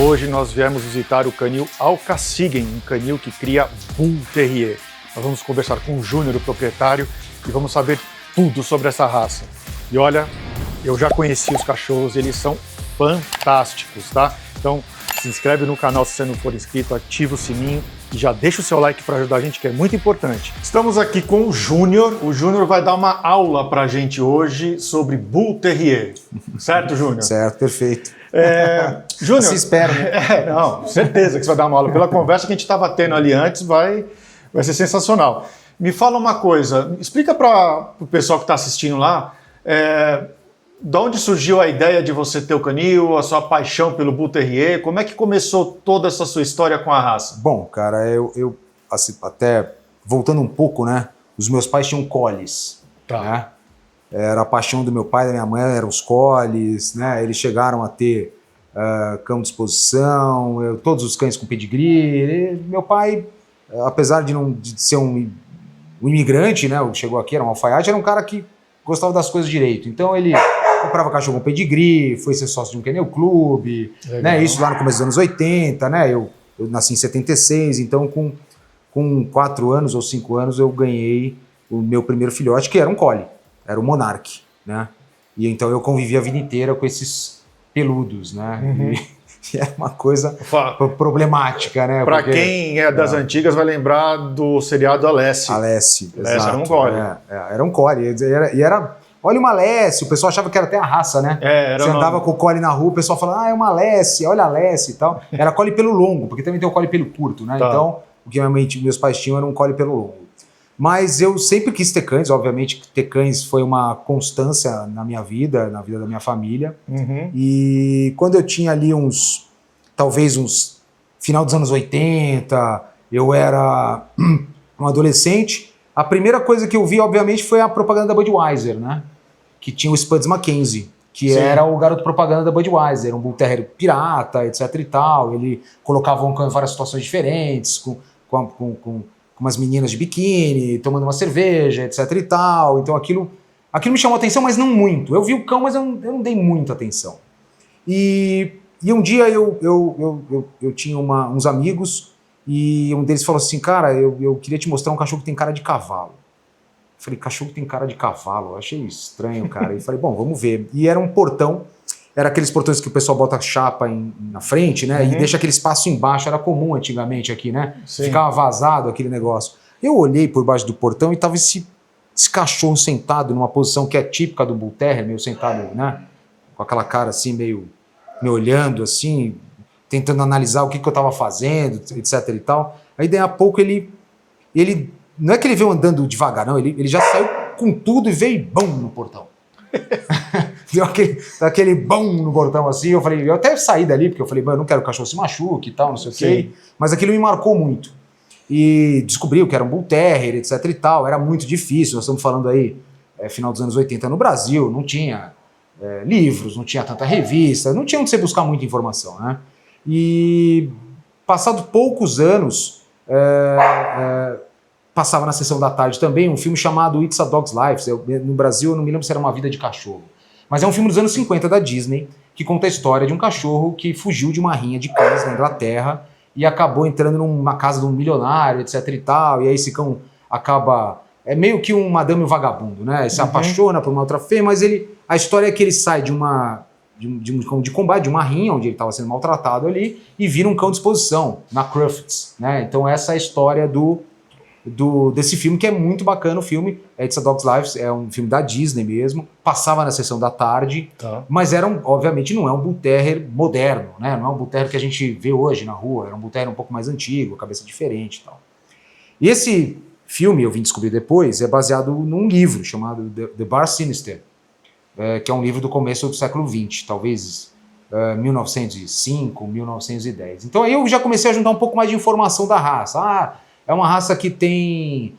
Hoje nós viemos visitar o canil Alcaçiguen, um canil que cria Bull Terrier. Nós vamos conversar com o Júnior, o proprietário, e vamos saber tudo sobre essa raça. E olha, eu já conheci os cachorros, eles são fantásticos, tá? Então se inscreve no canal se você não for inscrito, ativa o sininho e já deixa o seu like para ajudar a gente, que é muito importante. Estamos aqui com o Júnior. O Júnior vai dar uma aula para a gente hoje sobre Bull Terrier. Certo, Júnior? Certo, perfeito. Júnior... Se espera, né? Não, certeza que você vai dar uma aula. Pela conversa que a gente estava tendo ali antes, vai ser sensacional. Me fala uma coisa, explica para o pessoal que está assistindo lá, de onde surgiu a ideia de você ter o canil, a sua paixão pelo Bull Terrier? Como é que começou toda essa sua história com a raça? Bom, cara, eu assim, até voltando um pouco, né? Os meus pais tinham collies, Tá. né? Era a paixão do meu pai e da minha mãe, eram os collies, né? Eles chegaram a ter cão de exposição, todos os cães com pedigree. Meu pai, apesar de ser um imigrante, né? Chegou aqui, era um alfaiate, era um cara que gostava das coisas direito. Então ele comprava cachorro com pedigree, foi ser sócio de um kennel club, né? Isso lá no começo dos anos 80, né? Eu nasci em 76, então com 4 anos ou 5 anos eu ganhei o meu primeiro filhote, que era um collie, era o Monarch, né? E então eu convivi a vida inteira com esses peludos, né? Uhum. E era uma coisa problemática, né? Para quem é das antigas vai lembrar do seriado Alessi. Alessi, exato. Era um collie. Era um collie. E era olha uma Alessi, o pessoal achava que era até a raça, né? Você andava com o collie na rua, o pessoal falava, é uma Alessi, olha a Alessi e tal. Era collie pelo longo, porque também tem o collie pelo curto, né? Tá. Então, o que meus pais tinham era um collie pelo longo. Mas eu sempre quis ter cães, obviamente ter cães foi uma constância na minha vida, na vida da minha família. Uhum. E quando eu tinha ali talvez uns final dos anos 80, eu era um adolescente, a primeira coisa que eu vi, obviamente, foi a propaganda da Budweiser, né? Que tinha o Spuds MacKenzie, que Sim. era o garoto propaganda da Budweiser, um Bull Terrier pirata, etc e tal. Ele colocava um cão em várias situações diferentes, com umas meninas de biquíni, tomando uma cerveja, etc e tal. Então aquilo me chamou atenção, mas não muito. Eu vi o cão, mas eu não dei muita atenção. E um dia eu tinha uns amigos e um deles falou assim, cara, eu queria te mostrar um cachorro que tem cara de cavalo. Eu falei, cachorro que tem cara de cavalo? Eu achei estranho, cara. E falei, bom, vamos ver. E era um portão, era aqueles portões que o pessoal bota chapa na frente, né? Uhum. E deixa aquele espaço embaixo, era comum antigamente aqui, né? Sim. Ficava vazado aquele negócio. Eu olhei por baixo do portão e tava esse cachorro sentado numa posição que é típica do Bull Terrier, meio sentado, né? Com aquela cara assim, meio me olhando assim, tentando analisar o que eu estava fazendo, etc e tal. Aí daí a pouco ele não é que ele veio andando devagar, não, ele já saiu com tudo e veio bum no portão. Deu aquele bum no portão assim, eu até saí dali, porque eu falei, eu não quero que o cachorro se machuque e tal, não sei o quê, mas aquilo me marcou muito. E descobriu que era um Bull Terrier, etc e tal, era muito difícil, nós estamos falando aí, final dos anos 80 no Brasil, não tinha livros, não tinha tanta revista, não tinha onde você buscar muita informação, né? E passado poucos anos, passava na sessão da tarde também um filme chamado It's a Dog's Life. No Brasil eu não me lembro se era Uma Vida de Cachorro, mas é um filme dos anos 50 da Disney que conta a história de um cachorro que fugiu de uma rinha de cães na Inglaterra e acabou entrando numa casa de um milionário, etc e tal, e aí esse cão acaba... É meio que um madame vagabundo, né? Ele se apaixona por uma outra fêmea, mas a história é que ele sai de um cão de combate, de uma rinha, onde ele estava sendo maltratado ali, e vira um cão de exposição, na Crufts, né? Então essa é a história desse filme, que é muito bacana o filme, It's a Dog's Life, é um filme da Disney mesmo, passava na sessão da tarde, tá. Mas obviamente não é um Bull Terrier moderno, né? Não é um Bull Terrier que a gente vê hoje na rua, era um Bull Terrier um pouco mais antigo, cabeça diferente e tal. E esse filme, eu vim descobrir depois, é baseado num livro chamado The Bar Sinister, que é um livro do começo do século XX, talvez 1905, 1910. Então aí eu já comecei a juntar um pouco mais de informação da raça. É uma raça que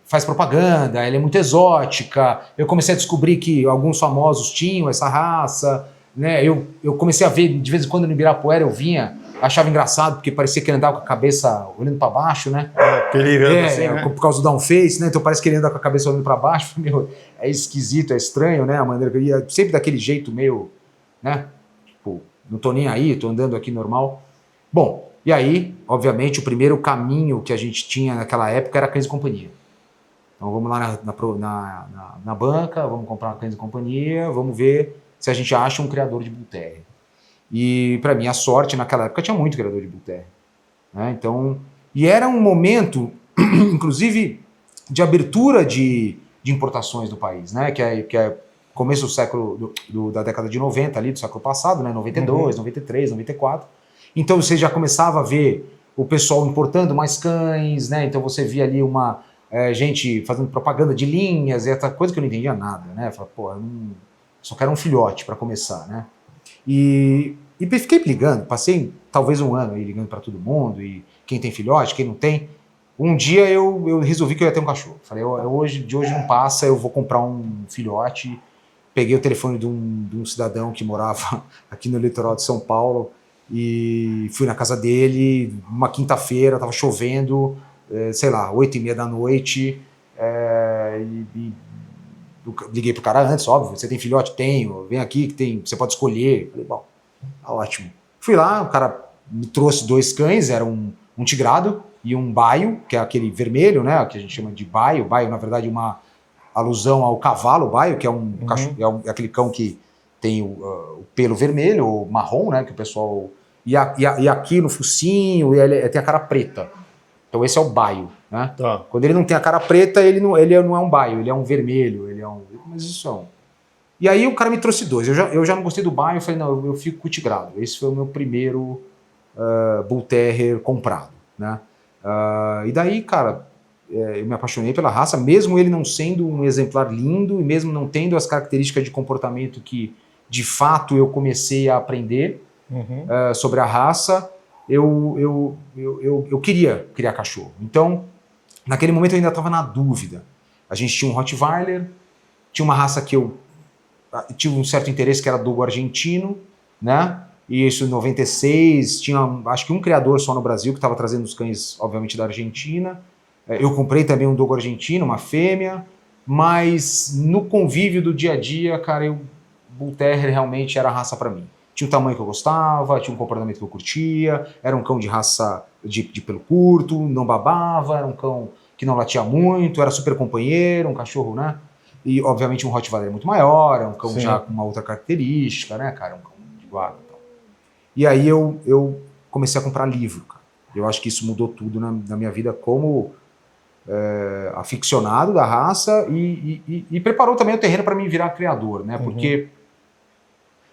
faz propaganda, ela é muito exótica. Eu comecei a descobrir que alguns famosos tinham essa raça, né? Eu comecei a ver, de vez em quando no Ibirapuera eu vinha, achava engraçado, porque parecia que ele andava com a cabeça olhando para baixo, né? Assim, né? Por causa do down face, né? Então parece que ele anda com a cabeça olhando para baixo. Meu, é esquisito, é estranho, né? A maneira que ele ia sempre daquele jeito meio, né? Tipo, não tô nem aí, tô andando aqui normal. Bom, e aí, obviamente, o primeiro caminho que a gente tinha naquela época era Cães e Companhia. Então vamos lá na banca, vamos comprar uma Cães e Companhia, vamos ver se a gente acha um criador de Bull Terrier. E para minha sorte, naquela época tinha muito criador de Bull Terrier, né? Então, e era um momento, inclusive, de abertura de importações do país, né? Que é começo do século, da década de 90 ali, do século passado, né? 92, 93, 94. Então você já começava a ver o pessoal importando mais cães, né? Então você via ali gente fazendo propaganda de linhas, e essa coisa que eu não entendia nada, né? Eu falava, pô, eu só quero um filhote para começar, né? E fiquei ligando, passei talvez um ano aí ligando para todo mundo, e quem tem filhote, quem não tem. Um dia eu resolvi que eu ia ter um cachorro. Falei, de hoje não passa, eu vou comprar um filhote. Peguei o telefone de um cidadão que morava aqui no litoral de São Paulo e fui na casa dele, uma quinta-feira, estava chovendo, sei lá, 8h30 da noite, liguei pro cara antes, óbvio, você tem filhote? Tenho, vem aqui que tem, você pode escolher. Falei, bom, tá ótimo. Fui lá, o cara me trouxe 2 cães, era um tigrado e um baio, que é aquele vermelho, né, que a gente chama de baio. Baio, na verdade, uma alusão ao cavalo baio, que é cachorro, é aquele cão que tem o pelo vermelho ou marrom, né, que o pessoal... E aqui no focinho, tem a cara preta. Então esse é o baio, né? Tá. Quando ele não tem a cara preta, ele não é um baio, ele é um vermelho, mas isso é um... E aí o cara me trouxe 2. Eu já não gostei do baio, eu falei, não, eu fico com o tigrado. Esse foi o meu primeiro Bull Terrier comprado, né? E daí, cara, eu me apaixonei pela raça, mesmo ele não sendo um exemplar lindo e mesmo não tendo as características de comportamento que, de fato, eu comecei a aprender sobre a raça, eu queria criar cachorro. Então, naquele momento eu ainda estava na dúvida. A gente tinha um Rottweiler, tinha uma raça que eu tive um certo interesse, que era dogo argentino, né? E isso em 96, tinha acho que um criador só no Brasil que estava trazendo os cães, obviamente, da Argentina. Eu comprei também um dogo argentino, uma fêmea, mas no convívio do dia a dia, cara, Bull Terrier realmente era a raça para mim. Tinha um tamanho que eu gostava, tinha um comportamento que eu curtia, era um cão de raça de pelo curto, não babava, era um cão que não latia muito, era super companheiro, um cachorro, né? E, obviamente, um Rottweiler muito maior, é um cão já com uma outra característica, né, cara? Um cão de guarda e tal. E aí eu comecei a comprar livro, cara. Eu acho que isso mudou tudo na minha vida como aficionado da raça e preparou também o terreno para mim virar criador, né? Porque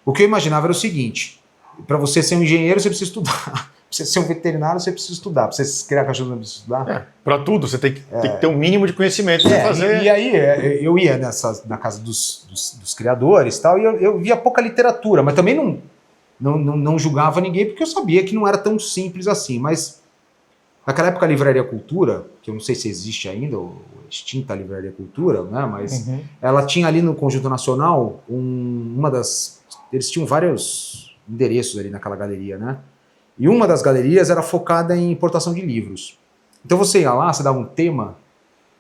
o que eu imaginava era o seguinte: para você ser um engenheiro, você precisa estudar. Para você ser um veterinário, você precisa estudar. Para você criar cachorro, você precisa estudar. Para tudo, você tem que ter um mínimo de conhecimento para fazer. E aí eu ia na casa dos criadores e tal, e eu via pouca literatura, mas também não julgava ninguém, porque eu sabia que não era tão simples assim. Mas naquela época a Livraria Cultura, que eu não sei se existe ainda, ou extinta a Livraria Cultura, né? Mas ela tinha ali no Conjunto Nacional eles tinham vários endereços ali naquela galeria, né? E uma das galerias era focada em importação de livros. Então você ia lá, você dava um tema,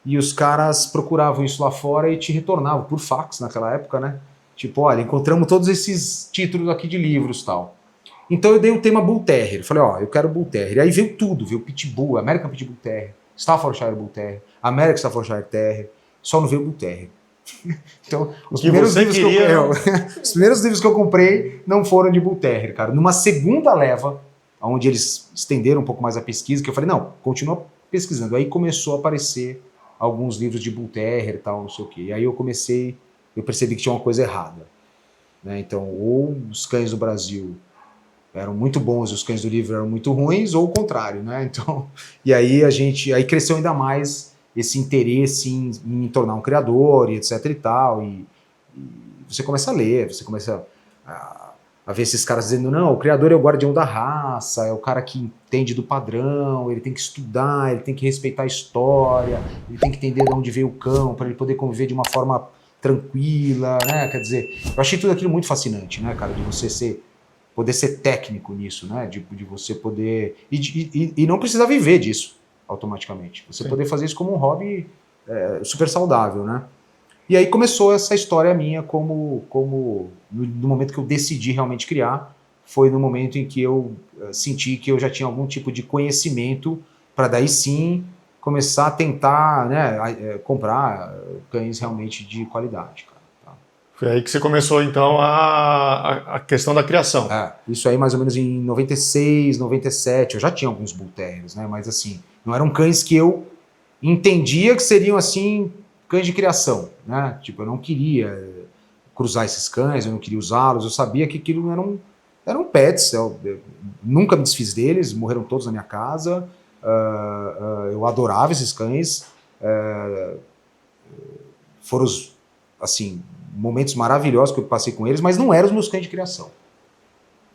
e os caras procuravam isso lá fora e te retornavam por fax naquela época, né? Tipo, olha, encontramos todos esses títulos aqui de livros e tal. Então eu dei o tema Bull Terrier. Falei, eu quero Bull Terrier. Aí veio tudo, veio Pitbull, American Pitbull Terrier, Staffordshire Bull Terrier, American Staffordshire Terrier, só não veio Bull Terrier. Então, os primeiros livros que eu comprei não foram de Bull Terrier, cara. Numa segunda leva, onde eles estenderam um pouco mais a pesquisa, que eu falei, não, continua pesquisando. Aí começou a aparecer alguns livros de Bull Terrier e tal, não sei o quê. E aí eu percebi que tinha uma coisa errada, né? Então, ou os cães do Brasil eram muito bons e os cães do livro eram muito ruins, ou o contrário, né? Então, e aí aí cresceu ainda mais esse interesse em me tornar um criador e etc e tal, e você começa a ler, você começa a ver esses caras dizendo, não, o criador é o guardião da raça, é o cara que entende do padrão, ele tem que estudar, ele tem que respeitar a história, ele tem que entender de onde veio o cão, para ele poder conviver de uma forma tranquila, né? Quer dizer, eu achei tudo aquilo muito fascinante, né, cara, de você poder ser técnico nisso, né, de você poder, e não precisar viver disso automaticamente, você poder fazer isso como um hobby super saudável, né. E aí começou essa história minha como no momento que eu decidi realmente criar, foi no momento em que eu senti que eu já tinha algum tipo de conhecimento para daí sim começar a tentar, né, comprar cães realmente de qualidade, cara. Tá? Foi aí que você começou, então, a questão da criação. Isso aí mais ou menos em 96, 97, eu já tinha alguns Bull Terriers, né, mas assim, não eram cães que eu entendia que seriam, assim, cães de criação, né, tipo, eu não queria cruzar esses cães, eu não queria usá-los, eu sabia que aquilo eram pets, eu nunca me desfiz deles, morreram todos na minha casa, eu adorava esses cães, foram os, assim, momentos maravilhosos que eu passei com eles, mas não eram os meus cães de criação.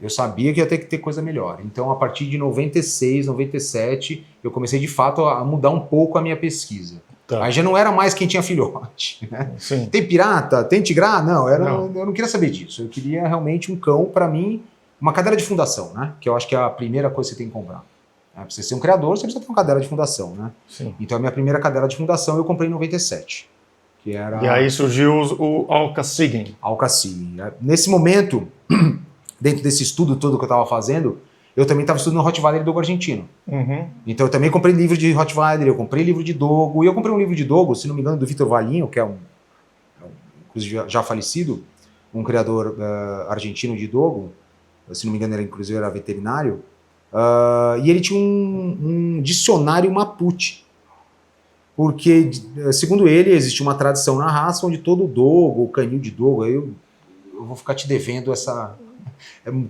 Eu sabia que ia ter que ter coisa melhor. Então, a partir de 96, 97, eu comecei de fato a mudar um pouco a minha pesquisa. Tá. Aí já não era mais quem tinha filhote. Né? Tem pirata? Tem tigrá? Não, eu não queria saber disso. Eu queria realmente um cão, para mim, uma cadeira de fundação, né? Que eu acho que é a primeira coisa que você tem que comprar. Para você ser um criador, você precisa ter uma cadeira de fundação, né? Sim. Então, a minha primeira cadeira de fundação eu comprei em 97. Que era... E aí surgiu o Alka-Siggen. Alka-Siggen. Nesse momento, dentro desse estudo todo que eu estava fazendo, eu também estava estudando Rottweiler e Dogo argentino. Uhum. Então eu também comprei livro de Rottweiler, eu comprei livro de Dogo, e eu comprei um livro de Dogo, se não me engano, do Vitor Valinho, que é inclusive já falecido, um criador argentino de Dogo, se não me engano, inclusive era veterinário, e ele tinha um dicionário Mapuche. Porque, segundo ele, existe uma tradição na raça onde todo Dogo, o canil de Dogo, aí eu vou ficar te devendo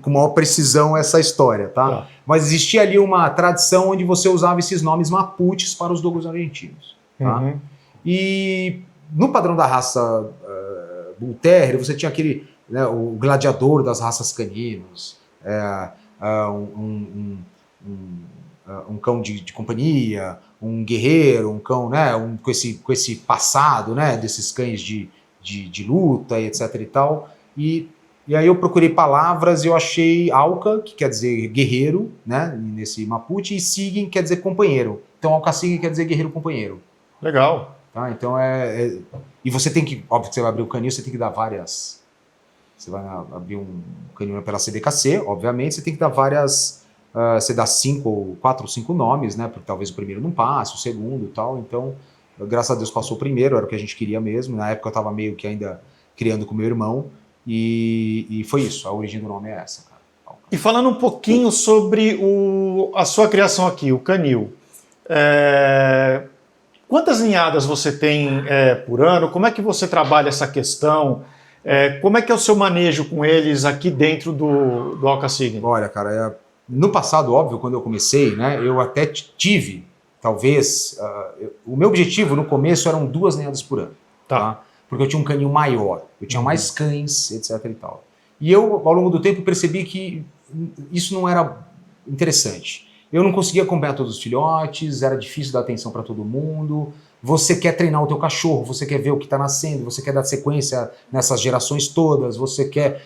com maior precisão essa história, tá? Mas existia ali uma tradição onde você usava esses nomes Mapuches para os Dogos argentinos, tá? Uhum. E no padrão da raça Bull Terrier, você tinha aquele, né, o gladiador das raças caninos, um cão de companhia, um guerreiro, um cão, né, com esse passado, né, desses cães de luta e etc e tal. E aí eu procurei palavras e eu achei Alka, que quer dizer guerreiro, né, nesse Mapuche, e Siggen quer dizer companheiro. Então Alka-Siggen quer dizer guerreiro companheiro. Legal. Tá, então e você tem que, óbvio que você vai abrir o canil, você tem que dar várias... Você vai abrir um canil pela CBKC, obviamente, você tem que dar várias... você dá 4 ou 5 nomes, né, porque talvez o primeiro não passe, o segundo e tal, então, graças a Deus passou o primeiro, era o que a gente queria mesmo. Na época eu estava meio que ainda criando com meu irmão, e foi isso, a origem do nome é essa, cara. E falando um pouquinho sobre a sua criação aqui, o canil, quantas ninhadas você tem por ano? Como é que você trabalha essa questão? Como é que é o seu manejo com eles aqui dentro do Alka-Siggen? Olha, cara, no passado, óbvio, quando eu comecei, né, eu até tive, talvez, o meu objetivo no começo eram 2 ninhadas por ano, tá? Porque eu tinha um canil maior, eu tinha mais cães, etc e tal. E eu, ao longo do tempo, percebi que isso não era interessante. Eu não conseguia acompanhar todos os filhotes, era difícil dar atenção para todo mundo. Você quer treinar o teu cachorro, você quer ver o que está nascendo, você quer dar sequência nessas gerações todas, você quer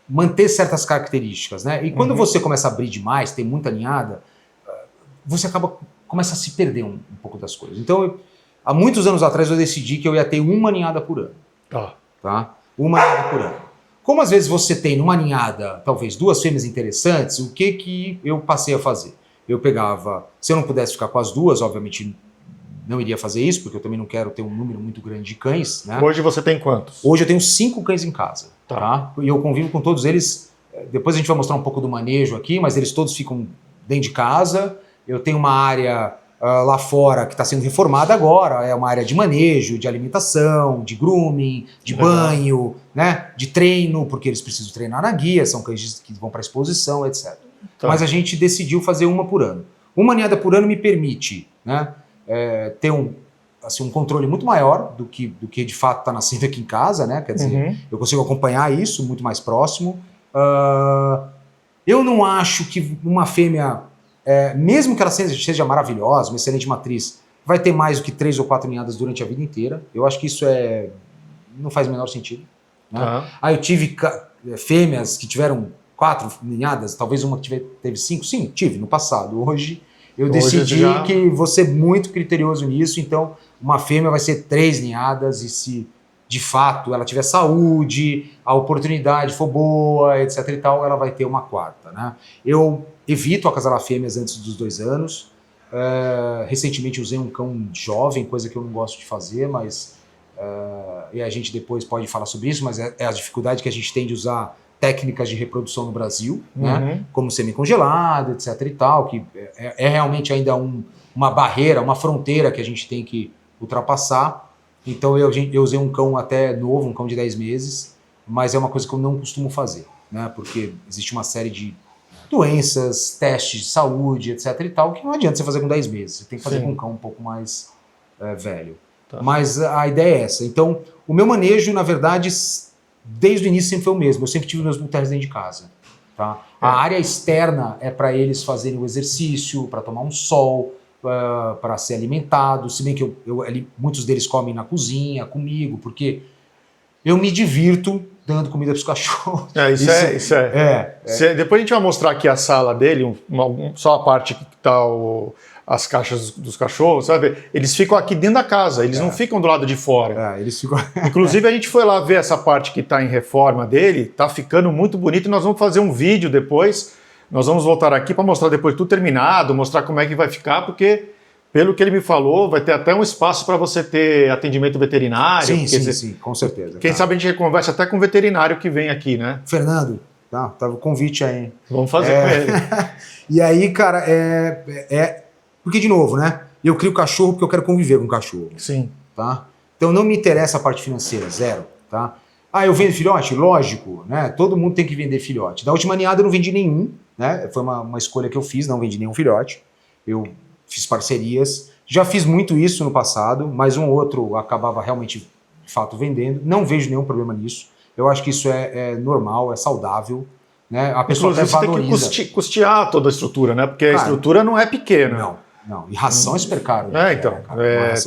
manter certas características, né? E quando você começa a abrir demais, tem muita ninhada, você começa a se perder um pouco das coisas. Então, há muitos anos atrás eu decidi que eu ia ter 1 ninhada por ano. Tá? 1 ninhada por ano. Como às vezes você tem numa ninhada, talvez 2 fêmeas interessantes, o que eu passei a fazer? Eu pegava, se eu não pudesse ficar com as 2, obviamente não iria fazer isso, porque eu também não quero ter um número muito grande de cães, né? Hoje você tem quantos? Hoje eu tenho 5 cães em casa, tá? E eu convivo com todos eles. Depois a gente vai mostrar um pouco do manejo aqui, mas eles todos ficam dentro de casa. Eu tenho uma área lá fora que está sendo reformada agora, é uma área de manejo, de alimentação, de grooming, de banho, né? De treino, porque eles precisam treinar na guia, são cães que vão para exposição, etc. Mas a gente decidiu fazer 1 por ano. 1 ninhada por ano me permite, né, ter um controle muito maior do que de fato está nascendo aqui em casa, né? Quer dizer, eu consigo acompanhar isso muito mais próximo. Eu não acho que uma fêmea, mesmo que ela seja maravilhosa, uma excelente matriz, vai ter mais do que 3 ou 4 ninhadas durante a vida inteira. Eu acho que isso não faz o menor sentido. Né? Eu tive fêmeas que tiveram 4 ninhadas, talvez uma que teve 5. Sim, tive no passado. Hoje eu decidi que vou ser muito criterioso nisso, então uma fêmea vai ser 3 ninhadas, e se de fato ela tiver saúde, a oportunidade for boa, etc e tal, ela vai ter uma quarta, né? Eu evito acasalar fêmeas antes dos 2 anos. Recentemente usei um cão jovem, coisa que eu não gosto de fazer, mas e a gente depois pode falar sobre isso, mas é a dificuldade que a gente tem de usar técnicas de reprodução no Brasil, né? Como semi-congelado, etc e tal, que é realmente ainda uma barreira, uma fronteira que a gente tem que ultrapassar. Então eu usei um cão até novo, um cão de 10 meses, mas é uma coisa que eu não costumo fazer, né? Porque existe uma série de doenças, testes de saúde, etc e tal, que não adianta você fazer com 10 meses, você tem que fazer com um cão um pouco mais velho. Tá. Mas a ideia é essa. Então, o meu manejo, na verdade, desde o início sempre foi o mesmo. Eu sempre tive meus bull terriers dentro de casa. Tá? A área externa é para eles fazerem o exercício, para tomar um sol, para ser alimentado. Se bem que muitos deles comem na cozinha, comigo, porque eu me divirto dando comida para os cachorros. Isso é. Depois a gente vai mostrar aqui a sala dele, só a parte que está as caixas dos cachorros, sabe? Eles ficam aqui dentro da casa, eles não ficam do lado de fora. Eles ficam... Inclusive, a gente foi lá ver essa parte que está em reforma dele, tá ficando muito bonito, e nós vamos fazer um vídeo depois, nós vamos voltar aqui para mostrar depois tudo terminado, mostrar como é que vai ficar, porque, pelo que ele me falou, vai ter até um espaço para você ter atendimento veterinário. Sim, com certeza. Quem sabe a gente conversa até com o veterinário que vem aqui, né? Fernando, tá o convite aí. Vamos fazer com ele. E aí, cara, porque, de novo, né? Eu crio cachorro porque eu quero conviver com o cachorro. Sim. Tá? Então não me interessa a parte financeira, zero. Tá? Eu vendo filhote? Lógico, né? Todo mundo tem que vender filhote. Da última ninhada eu não vendi nenhum, né? Foi uma escolha que eu fiz, não vendi nenhum filhote. Eu fiz parcerias. Já fiz muito isso no passado, mas um ou outro acabava realmente, de fato, vendendo. Não vejo nenhum problema nisso. Eu acho que isso é normal, é saudável. Né? A pessoa até valoriza. Tem que custear toda a estrutura, né? Porque a estrutura não é pequena. Não. E ração é super caro. Né?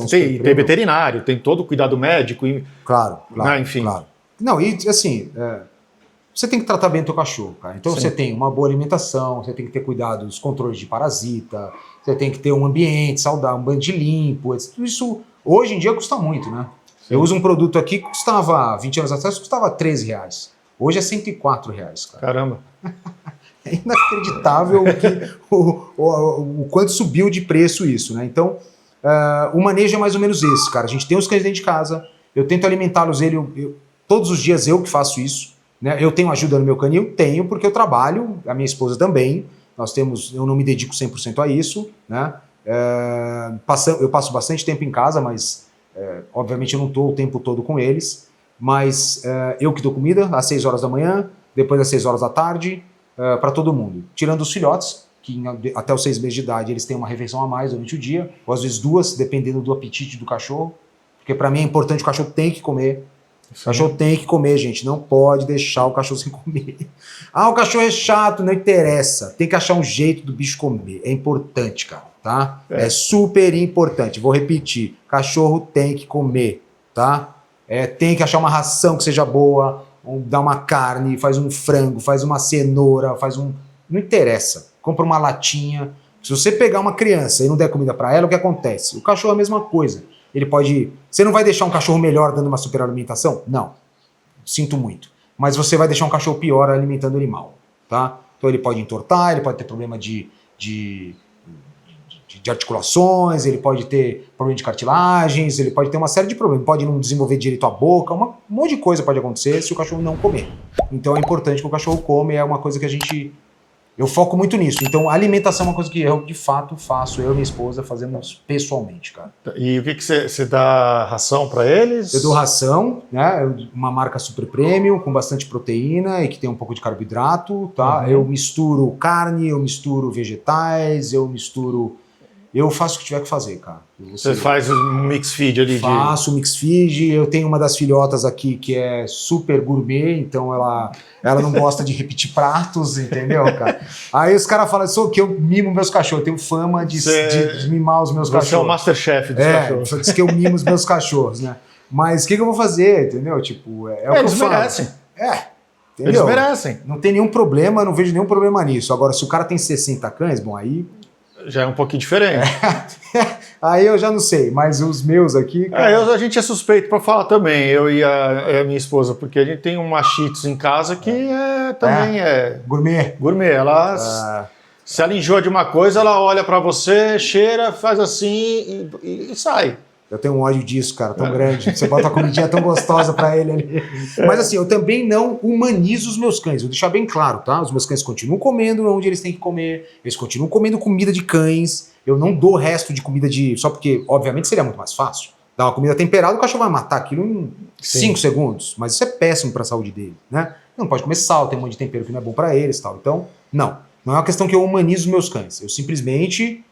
Tem veterinário, tem todo o cuidado médico. Claro, né? Enfim. Claro. Não, e assim, você tem que tratar bem o teu cachorro, cara. Então você tem uma boa alimentação, você tem que ter cuidado dos controles de parasita, você tem que ter um ambiente saudável, um ambiente limpo. Tudo isso, hoje em dia, custa muito, né? Sim. Eu uso um produto aqui que custava, 20 anos atrás, custava R$13. Hoje é R$104, cara. Caramba. É inacreditável o quanto subiu de preço isso, né? Então, o manejo é mais ou menos esse, cara. A gente tem os cães dentro de casa, eu tento alimentá-los, todos os dias eu que faço isso, né? Eu tenho ajuda no meu canil? Tenho, porque eu trabalho, a minha esposa também, eu não me dedico 100% a isso, né? Eu passo bastante tempo em casa, mas obviamente eu não estou o tempo todo com eles, mas eu que dou comida às 6 horas da manhã, depois às 6 horas da tarde, para todo mundo. Tirando os filhotes, que até os 6 meses de idade eles têm uma refeição a mais durante o dia, ou às vezes 2, dependendo do apetite do cachorro, porque para mim é importante, o cachorro tem que comer. O cachorro tem que comer, gente, não pode deixar o cachorro sem comer. O cachorro é chato, não interessa, tem que achar um jeito do bicho comer, é importante, cara, tá? É super importante, vou repetir, cachorro tem que comer, tá? Tem que achar uma ração que seja boa, dá uma carne, faz um frango, faz uma cenoura, não interessa, compra uma latinha. Se você pegar uma criança e não der comida para ela, o que acontece? O cachorro é a mesma coisa. Você não vai deixar um cachorro melhor dando uma superalimentação? Não, sinto muito. Mas você vai deixar um cachorro pior alimentando ele mal, tá? Então ele pode entortar, ele pode ter problema de articulações, ele pode ter problema de cartilagens, ele pode ter uma série de problemas, pode não desenvolver direito a boca, um monte de coisa pode acontecer se o cachorro não comer. Então é importante que o cachorro come, é uma coisa que eu foco muito nisso. Então, a alimentação é uma coisa que eu, de fato, faço. Eu e minha esposa fazemos pessoalmente, cara. E o que você dá ração para eles? Eu dou ração, né? Uma marca super premium, com bastante proteína e que tem um pouco de carboidrato, tá? Uhum. Eu misturo carne, eu misturo vegetais, eu faço o que tiver que fazer, cara. Você faz um mix feed ali? Faço mix feed. Eu tenho uma das filhotas aqui que é super gourmet, então ela não gosta de repetir pratos, entendeu, cara? Aí os caras falam que eu mimo meus cachorros. Eu tenho fama de mimar os meus cachorros. Você é o Masterchef dos cachorros. Diz que eu mimo os meus cachorros, né? Mas o que eu vou fazer, entendeu? Tipo, o que eles merecem. Entendeu? Eles merecem. Não tem nenhum problema, não vejo nenhum problema nisso. Agora, se o cara tem 60 cães, bom, aí... Já é um pouquinho diferente. Aí eu já não sei, mas os meus aqui... Cara... A gente é suspeito para falar também, eu e a minha esposa, porque a gente tem um Shih Tzu em casa que também é... Gourmet. Gourmet, ela... Se ela enjoa de uma coisa, ela olha para você, cheira, faz assim e sai. Eu tenho um ódio disso, cara, tão grande. Você bota uma comidinha tão gostosa pra ele ali. Mas assim, eu também não humanizo os meus cães. Vou deixar bem claro, tá? Os meus cães continuam comendo onde eles têm que comer. Eles continuam comendo comida de cães. Eu não dou resto de comida de... Só porque, obviamente, seria muito mais fácil. Dar uma comida temperada, o cachorro vai matar aquilo em 5 segundos. Mas isso é péssimo pra saúde dele, né? Não pode comer sal, tem um monte de tempero que não é bom pra eles e tal. Então, não. Não é uma questão que eu humanizo os meus cães. Eu simplesmente...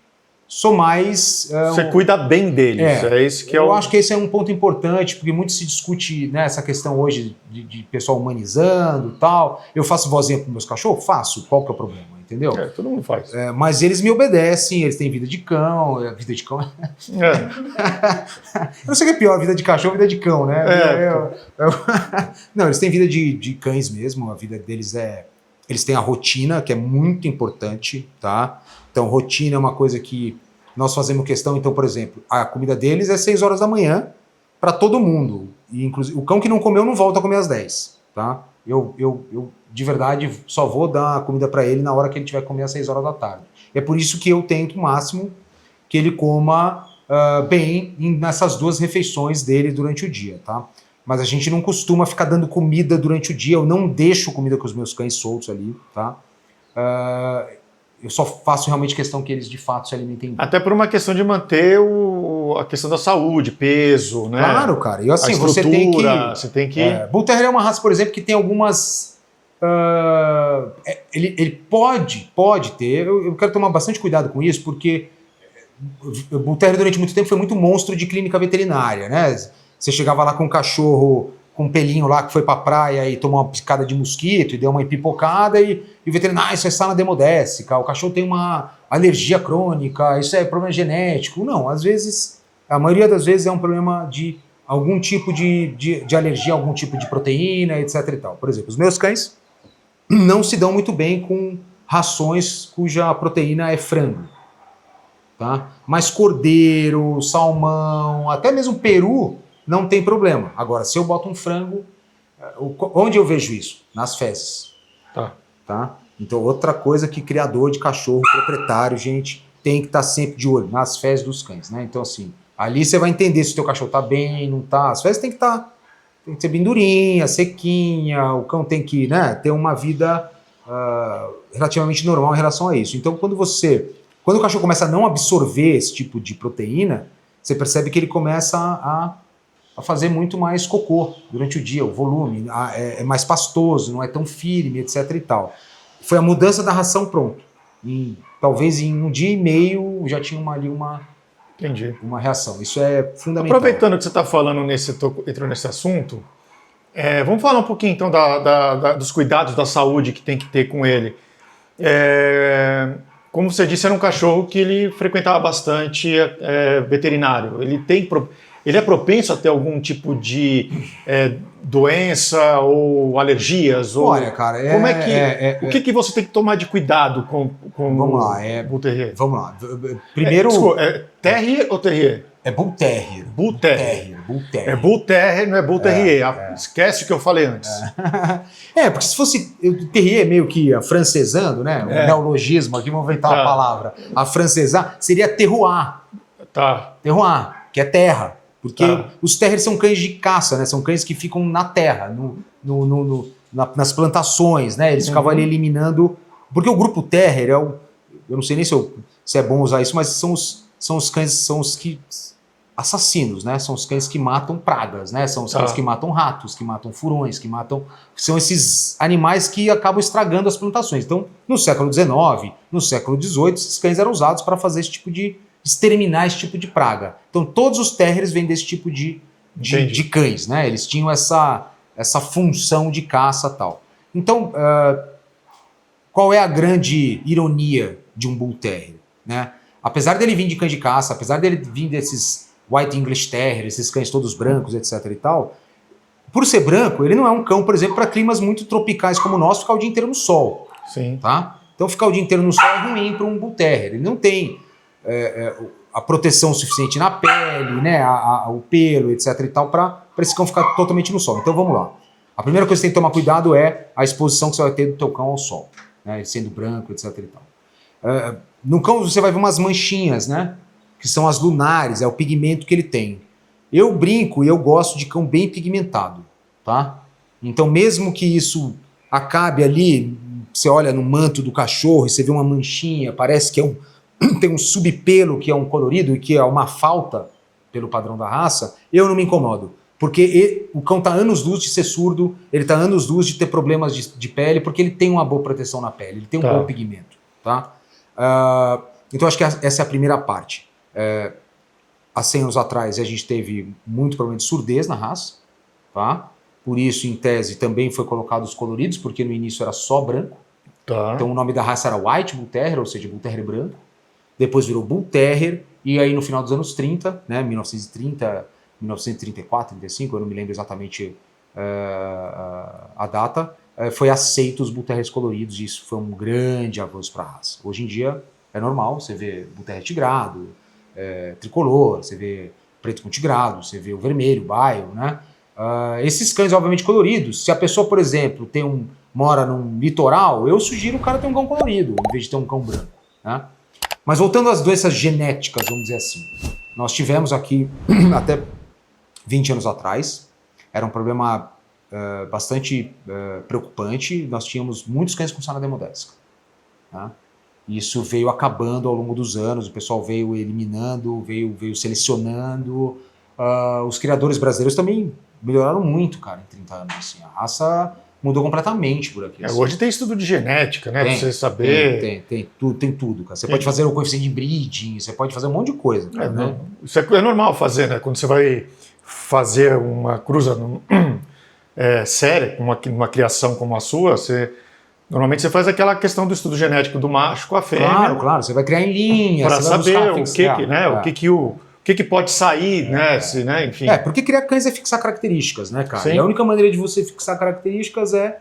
sou mais... Você cuida bem deles, é isso que eu acho que esse é um ponto importante, porque muito se discute, né, essa questão hoje de pessoal humanizando e tal. Eu faço vozinha para meus cachorros? Faço. Qual que é o problema, entendeu? Todo mundo faz. Mas eles me obedecem, eles têm vida de cão. Vida de cão... Eu não sei o que é pior, vida de cachorro ou vida de cão, né? Não, eles têm vida de cães mesmo, a vida deles é... Eles têm a rotina, que é muito importante, tá? Então, rotina é uma coisa que nós fazemos questão. Então, por exemplo, a comida deles é 6 horas da manhã para todo mundo. E, inclusive, o cão que não comeu não volta a comer às 10, tá? Eu de verdade, só vou dar a comida para ele na hora que ele tiver que comer às 6 horas da tarde. É por isso que eu tento o máximo que ele coma bem nessas 2 refeições dele durante o dia, tá? Mas a gente não costuma ficar dando comida durante o dia. Eu não deixo comida com os meus cães soltos ali, tá? Eu só faço realmente questão que eles de fato se alimentem bem. Até por uma questão de manter a questão da saúde, peso, né? Claro, cara. E assim, você tem que... Bull Terrier é uma raça, por exemplo, que tem algumas... Ele pode ter... Eu quero tomar bastante cuidado com isso, porque o Bull Terrier durante muito tempo foi muito monstro de clínica veterinária, né? Você chegava lá com um cachorro com um pelinho lá que foi pra praia e tomou uma picada de mosquito e deu uma empipocada e o veterinário, isso é sarna demodécica, o cachorro tem uma alergia crônica, isso é problema genético. Não, às vezes, a maioria das vezes é um problema de algum tipo de alergia, algum tipo de proteína, etc e tal. Por exemplo, os meus cães não se dão muito bem com rações cuja proteína é frango, tá? Mas cordeiro, salmão, até mesmo peru, não tem problema. Agora, se eu boto um frango, onde eu vejo isso? Nas fezes. Tá? Então, outra coisa que criador de cachorro, proprietário, gente, tem que estar sempre de olho, nas fezes dos cães, né? Então, assim, ali você vai entender se o teu cachorro tá bem, não tá. As fezes tem que ser bem durinha, sequinha, o cão tem que, né, ter uma vida relativamente normal em relação a isso. Então, quando o cachorro começa a não absorver esse tipo de proteína, você percebe que ele começa a fazer muito mais cocô durante o dia, o volume é mais pastoso, não é tão firme, etc e tal. Foi a mudança da ração, pronto. Talvez em 1 dia e meio já tinha ali uma reação. Isso é fundamental. Aproveitando que você está falando entrou nesse assunto, vamos falar um pouquinho então dos cuidados da saúde que tem que ter com ele. Como você disse, era um cachorro que ele frequentava bastante veterinário. Ele é propenso a ter algum tipo de doença ou alergias? Olha, cara, como o que você tem que tomar de cuidado com vamos lá, Bull Terrier? Vamos lá. Primeiro... Terrier ou Terrier? É Bull Terrier. Bull Terrier. É Bull Terrier, não é Bull Terrier. Esquece o que eu falei antes. Porque se fosse... O Terrier é meio que afrancesando, né? Um neologismo aqui, vamos inventar uma palavra. Afrancesar seria terroir. Tá. Terroir, que é terra. Porque os terriers são cães de caça, né? São cães que ficam na terra, nas plantações, né? Eles ficavam ali eliminando... Porque o grupo terrier eu não sei nem se é bom usar isso, mas são os cães, assassinos, né? São os cães que matam pragas, né? São os cães que matam ratos, que matam furões, são esses animais que acabam estragando as plantações. Então, no século XIX, no século XVIII, esses cães eram usados para fazer exterminar esse tipo de praga. Então, todos os terriers vêm desse tipo de cães, né? Eles tinham essa função de caça e tal. Então, qual é a grande ironia de um Bull Terrier, né? Apesar dele vir de cães de caça, apesar dele vir desses White English Terrier, esses cães todos brancos, etc e tal, por ser branco, ele não é um cão, por exemplo, para climas muito tropicais como o nosso, ficar o dia inteiro no sol. Sim. Tá? Então, ficar o dia inteiro no sol é ruim para um Bull Terrier. Ele não tem a proteção suficiente na pele, né, o pelo, etc. e tal, para esse cão ficar totalmente no sol. Então vamos lá. A primeira coisa que você tem que tomar cuidado é a exposição que você vai ter do teu cão ao sol, né, sendo branco, etc. e tal. No cão você vai ver umas manchinhas, né, que são as lunares, é o pigmento que ele tem. Eu brinco e eu gosto de cão bem pigmentado, tá? Então mesmo que isso acabe ali, você olha no manto do cachorro e você vê uma manchinha, parece que tem um subpelo que é um colorido e que é uma falta pelo padrão da raça, eu não me incomodo. Porque o cão está anos-luz de ser surdo, ele está anos-luz de ter problemas de pele, porque ele tem uma boa proteção na pele, ele tem um bom pigmento. Tá? Então acho que essa é a primeira parte. Há 100 anos atrás a gente teve muito problema de surdez na raça, tá? Por isso, em tese, também foi colocado os coloridos, porque no início era só branco. Tá. Então o nome da raça era White Bull Terrier, ou seja, Bull Terrier branco. Depois virou Bull Terrier, e aí no final dos anos 30, né, 1930, 1934, 35, eu não me lembro exatamente a data, foi aceito os Bull Terriers coloridos, e isso foi um grande avanço para a raça. Hoje em dia é normal, você vê Bull Terrier tigrado, tricolor, você vê preto com tigrado, você vê o vermelho, o baio, né? Esses cães, obviamente, coloridos. Se a pessoa, por exemplo, mora num litoral, eu sugiro o cara ter um cão colorido, em vez de ter um cão branco, né? Mas voltando às doenças genéticas, vamos dizer assim. Nós tivemos aqui, até 20 anos atrás, era um problema bastante preocupante. Nós tínhamos muitos cães com sarna demodésica, né? Isso veio acabando ao longo dos anos, o pessoal veio eliminando, veio selecionando. Os criadores brasileiros também melhoraram muito, cara, em 30 anos. Assim. A raça mudou completamente por aqui. Assim. Hoje tem estudo de genética, né? Pra você saber. Tem tudo, cara. Você pode fazer o coeficiente de breeding, você pode fazer um monte de coisa. Cara, né? Isso é normal fazer, né? Quando você vai fazer uma cruza séria, uma criação como a sua, normalmente você faz aquela questão do estudo genético do macho com a fêmea. Claro. Você vai criar em linha. Para saber o que pode sair, né? Enfim. Porque criar cães é fixar características, né, cara? Sim. E a única maneira de você fixar características é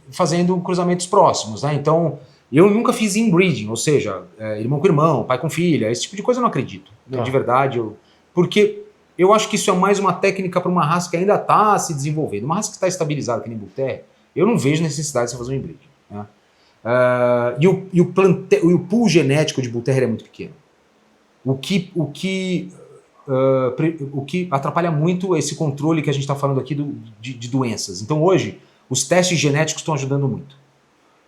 fazendo cruzamentos próximos, né? Então, eu nunca fiz inbreeding, ou seja, irmão com irmão, pai com filha, esse tipo de coisa eu não acredito. De verdade, porque eu acho que isso é mais uma técnica para uma raça que ainda está se desenvolvendo. Uma raça que está estabilizada, que nem Bull Terrier, eu não vejo necessidade de você fazer um inbreeding, né? E o pool genético de Bull Terrier é muito pequeno. O que atrapalha muito esse controle que a gente está falando aqui de doenças. Então hoje, os testes genéticos estão ajudando muito.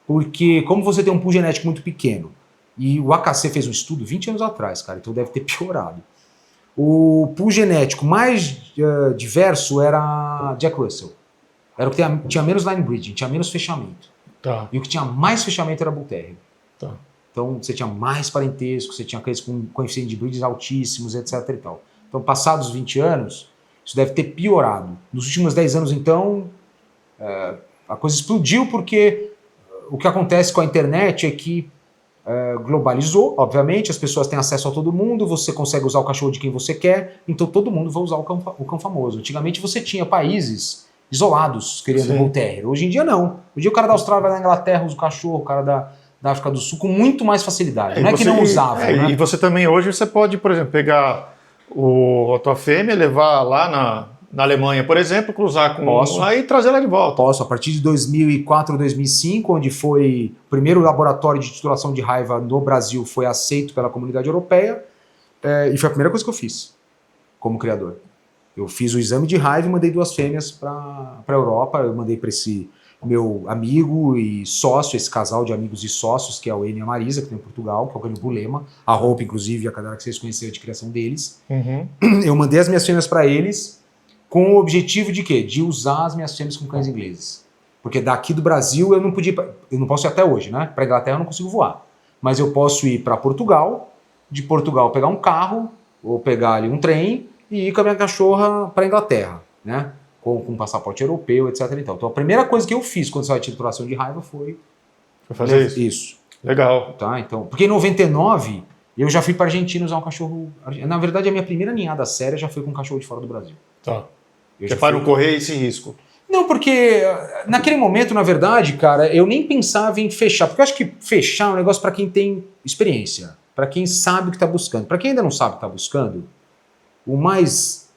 Porque como você tem um pool genético muito pequeno, e o AKC fez um estudo 20 anos atrás, cara, então deve ter piorado. O pool genético mais diverso era Jack Russell. Era o que tinha menos line breeding, tinha menos fechamento. Tá. E o que tinha mais fechamento era Bull Terrier. Tá. Então você tinha mais parentesco, você tinha cães com coeficiente de breeds altíssimos, etc. e tal. Então, passados 20 anos, isso deve ter piorado. Nos últimos 10 anos, então, a coisa explodiu porque o que acontece com a internet é que globalizou, obviamente, as pessoas têm acesso a todo mundo, você consegue usar o cachorro de quem você quer, então todo mundo vai usar o cão famoso. Antigamente você tinha países isolados querendo Bull Terrier. Hoje em dia não. Hoje em dia o cara da Austrália vai na Inglaterra, usa o cachorro, o cara da África do Sul com muito mais facilidade. Não é que não usava. Né? E você também hoje você pode, por exemplo, pegar a tua fêmea, levar lá na Alemanha, por exemplo, cruzar com aí e trazer ela de volta. Posso, a partir de 2004, 2005, onde foi o primeiro laboratório de titulação de raiva no Brasil, foi aceito pela comunidade europeia, e foi a primeira coisa que eu fiz como criador. Eu fiz o exame de raiva e mandei 2 fêmeas para a Europa. Eu mandei para esse meu amigo e sócio, esse casal de amigos e sócios, que é o Enio e a Marisa, que tem em Portugal, que é o Canil Bulema, a roupa, inclusive, a cadela que vocês conheceram de criação deles. Uhum. Eu mandei as minhas fêmeas para eles com o objetivo de quê? De usar as minhas fêmeas com cães ingleses. Porque daqui do Brasil eu não posso ir até hoje, né? Para Inglaterra eu não consigo voar. Mas eu posso ir para Portugal, de Portugal pegar um carro, ou pegar ali um trem e ir com a minha cachorra para Inglaterra, né? Com um passaporte europeu, etc. Então a primeira coisa que eu fiz quando saiu a titulação de raiva foi fazer isso. Isso. Legal. Tá, então, porque em 99 eu já fui para a Argentina usar um cachorro. Na verdade, a minha primeira ninhada séria já foi com um cachorro de fora do Brasil. Tá. Que é para não correr esse risco. Não, porque naquele momento, na verdade, cara, eu nem pensava em fechar. Porque eu acho que fechar é um negócio para quem tem experiência. para quem sabe o que está buscando. Para quem ainda não sabe o que está buscando, o mais...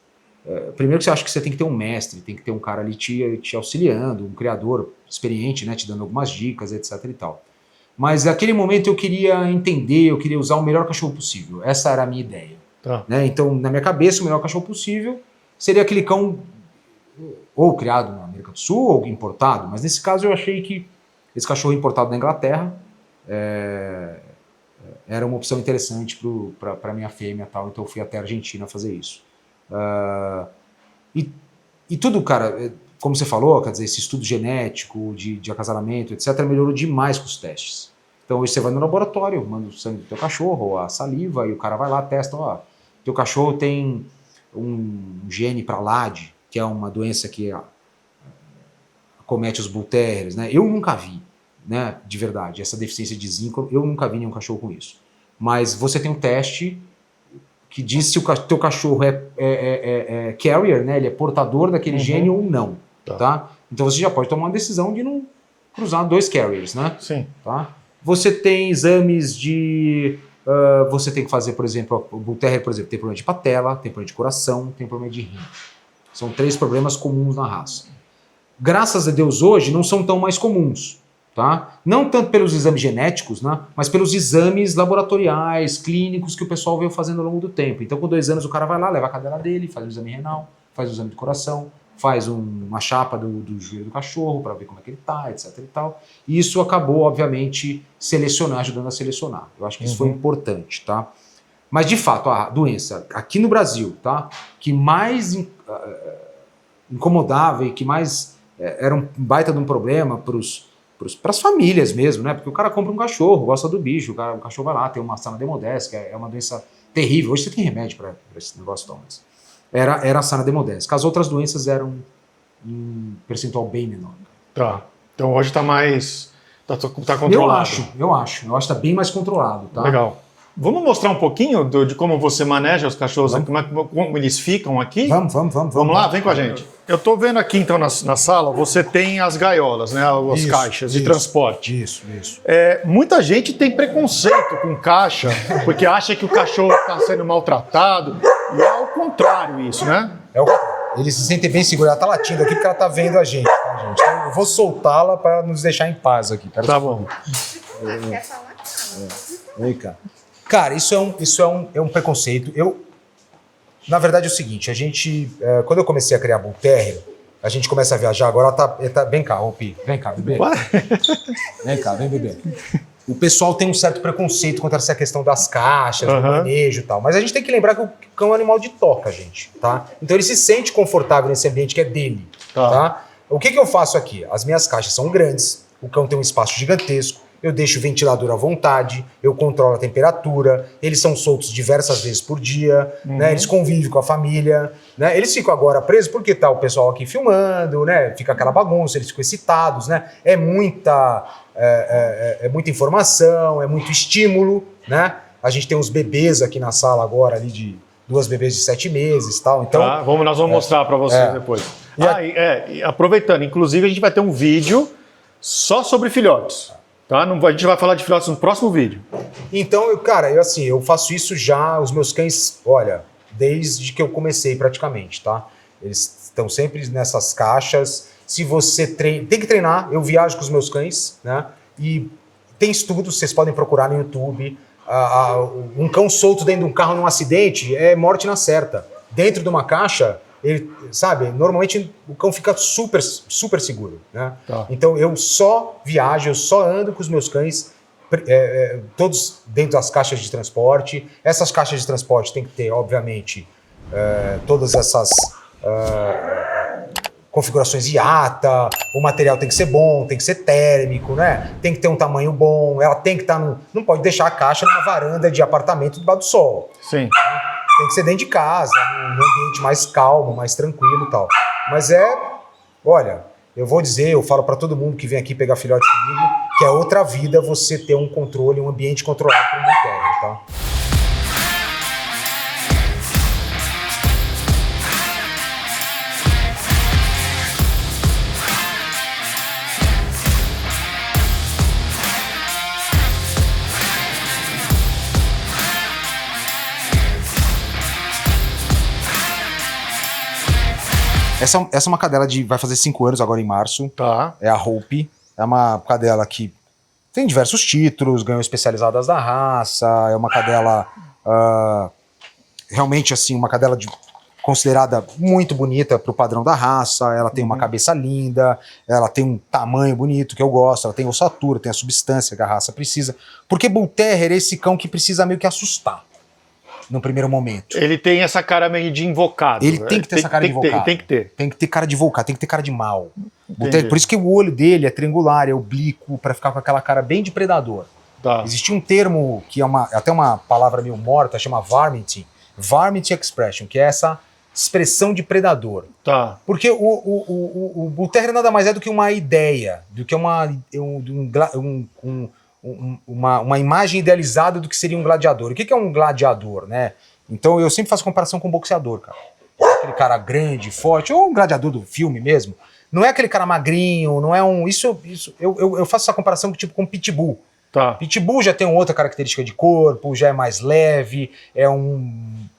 primeiro que você acha que você tem que ter um mestre, tem que ter um cara ali te auxiliando, um criador experiente, né, te dando algumas dicas, etc e tal. Mas naquele momento eu queria entender, eu queria usar o melhor cachorro possível. Essa era a minha ideia. Tá. Né? Então, na minha cabeça, o melhor cachorro possível seria aquele cão ou criado na América do Sul ou importado. Mas nesse caso eu achei que esse cachorro importado da Inglaterra era uma opção interessante para minha fêmea e tal. Então eu fui até a Argentina fazer isso. E tudo, cara, como você falou, quer dizer, esse estudo genético, de acasalamento, etc., melhorou demais com os testes. Então hoje você vai no laboratório, manda o sangue do teu cachorro, a saliva, e o cara vai lá, testa, ó, teu cachorro tem um gene para LAD, que é uma doença que acomete os Bull Terriers, né? Eu nunca vi, né, de verdade, essa deficiência de zinco, eu nunca vi nenhum cachorro com isso. Mas você tem um teste que diz se o teu cachorro é carrier, né, ele é portador daquele gene ou não, tá? Então você já pode tomar uma decisão de não cruzar 2 carriers, né? Sim. Tá? Você tem exames de... você tem que fazer, por exemplo, o Bull Terrier, por exemplo, tem problema de patela, tem problema de coração, tem problema de rim. São 3 problemas comuns na raça. Graças a Deus hoje não são tão mais comuns. Tá? Não tanto pelos exames genéticos, né? Mas pelos exames laboratoriais, clínicos que o pessoal veio fazendo ao longo do tempo. Então com 2 anos o cara vai lá, leva a cadela dele, faz o exame renal, faz o exame do coração, faz uma chapa do joelho do cachorro para ver como é que ele tá, etc e tal. E isso acabou, obviamente, ajudando a selecionar. Eu acho que isso foi importante, tá? Mas de fato, a doença aqui no Brasil, tá? Que mais incomodava e que mais era um baita de um problema para as famílias mesmo, né? Porque o cara compra um cachorro, gosta do bicho, o cachorro vai lá, tem uma Sana Demodex, que é uma doença terrível. Hoje você tem remédio para esse negócio, Thomas. Era a Sana Demodex. As outras doenças eram em percentual bem menor. Tá. Então hoje está mais... Tá controlado. Eu acho que está bem mais controlado, tá? Legal. Vamos mostrar um pouquinho de como você maneja os cachorros, como eles ficam aqui? Vamos lá, vem com a gente. Eu estou vendo aqui, então, na sala, você tem as gaiolas, né? As caixas de transporte. Isso. Muita gente tem preconceito com caixa, porque acha que o cachorro está sendo maltratado, e é ao contrário isso, né? É o contrário. Ele se sente bem seguro. Ela tá latindo aqui porque ela tá vendo a gente, tá, gente? Então eu vou soltá-la para nos deixar em paz aqui. Tá bom. Quer falar? Vem cá. Cara, isso é um preconceito. Na verdade é o seguinte, a gente, quando eu comecei a criar Bull Terrier, a gente começa a viajar, agora ela tá vem cá, Pi, vem cá, bebê. Vem cá, vem, bebê. O pessoal tem um certo preconceito contra essa questão das caixas, do manejo e tal, mas a gente tem que lembrar que o cão é um animal de toca, gente, tá? Então ele se sente confortável nesse ambiente que é dele, tá? O que eu faço aqui? As minhas caixas são grandes, o cão tem um espaço gigantesco, eu deixo o ventilador à vontade, eu controlo a temperatura, eles são soltos diversas vezes por dia, né? Eles convivem com a família, né? Eles ficam agora presos porque tá o pessoal aqui filmando, né? Fica aquela bagunça, eles ficam excitados, né? É muita informação, é muito estímulo, né? A gente tem uns bebês aqui na sala agora, ali de 2 bebês de 7 meses e tal, então... Tá, nós vamos mostrar para vocês depois. Aproveitando, inclusive a gente vai ter um vídeo só sobre filhotes. Tá? A gente vai falar de filhotes no próximo vídeo. Então, eu faço isso já, os meus cães, olha, desde que eu comecei praticamente, tá? Eles estão sempre nessas caixas. Se você tem que treinar, eu viajo com os meus cães, né? E tem estudos, vocês podem procurar no YouTube. Um cão solto dentro de um carro num acidente é morte na certa. Dentro de uma caixa, ele, sabe, normalmente o cão fica super, super seguro, né? Tá. Então eu só viajo, eu só ando com os meus cães, todos dentro das caixas de transporte. Essas caixas de transporte tem que ter, obviamente, todas essas configurações IATA, o material tem que ser bom, tem que ser térmico, né? Tem que ter um tamanho bom, ela tem que estar não pode deixar a caixa numa varanda de apartamento debaixo do sol. Sim. Tem que ser dentro de casa, num ambiente mais calmo, mais tranquilo e tal. Mas olha, eu falo para todo mundo que vem aqui pegar filhote comigo, que é outra vida você ter um controle, um ambiente controlado por um Bull Terrier, tá? Essa é uma cadela vai fazer 5 anos agora em março. Tá. É a Hope. É uma cadela que tem diversos títulos, ganhou especializadas da raça. É uma cadela realmente assim, uma cadela considerada muito bonita pro padrão da raça. Ela tem uma cabeça linda, ela tem um tamanho bonito que eu gosto, ela tem ossatura, tem a substância que a raça precisa. Porque Bull Terrier é esse cão que precisa meio que assustar no primeiro momento. Ele tem essa cara meio de invocado. Ele tem que ter essa cara de invocado. Tem que ter. Tem que ter cara de invocado, tem que ter cara de mal. Entendi. Por isso que o olho dele é triangular, é oblíquo, pra ficar com aquela cara bem de predador. Tá. Existia um termo que é até uma palavra meio morta, chama varminting expression, que é essa expressão de predador. Tá. Porque o Bull Terrier nada mais é do que uma ideia, do que uma imagem idealizada do que seria um gladiador. O que é um gladiador, né? Então eu sempre faço comparação com um boxeador, cara. Aquele cara grande, forte, ou um gladiador do filme mesmo. Não é aquele cara magrinho, não é um... Eu faço essa comparação tipo com Pitbull. Tá. Pitbull já tem uma outra característica de corpo, já é mais leve,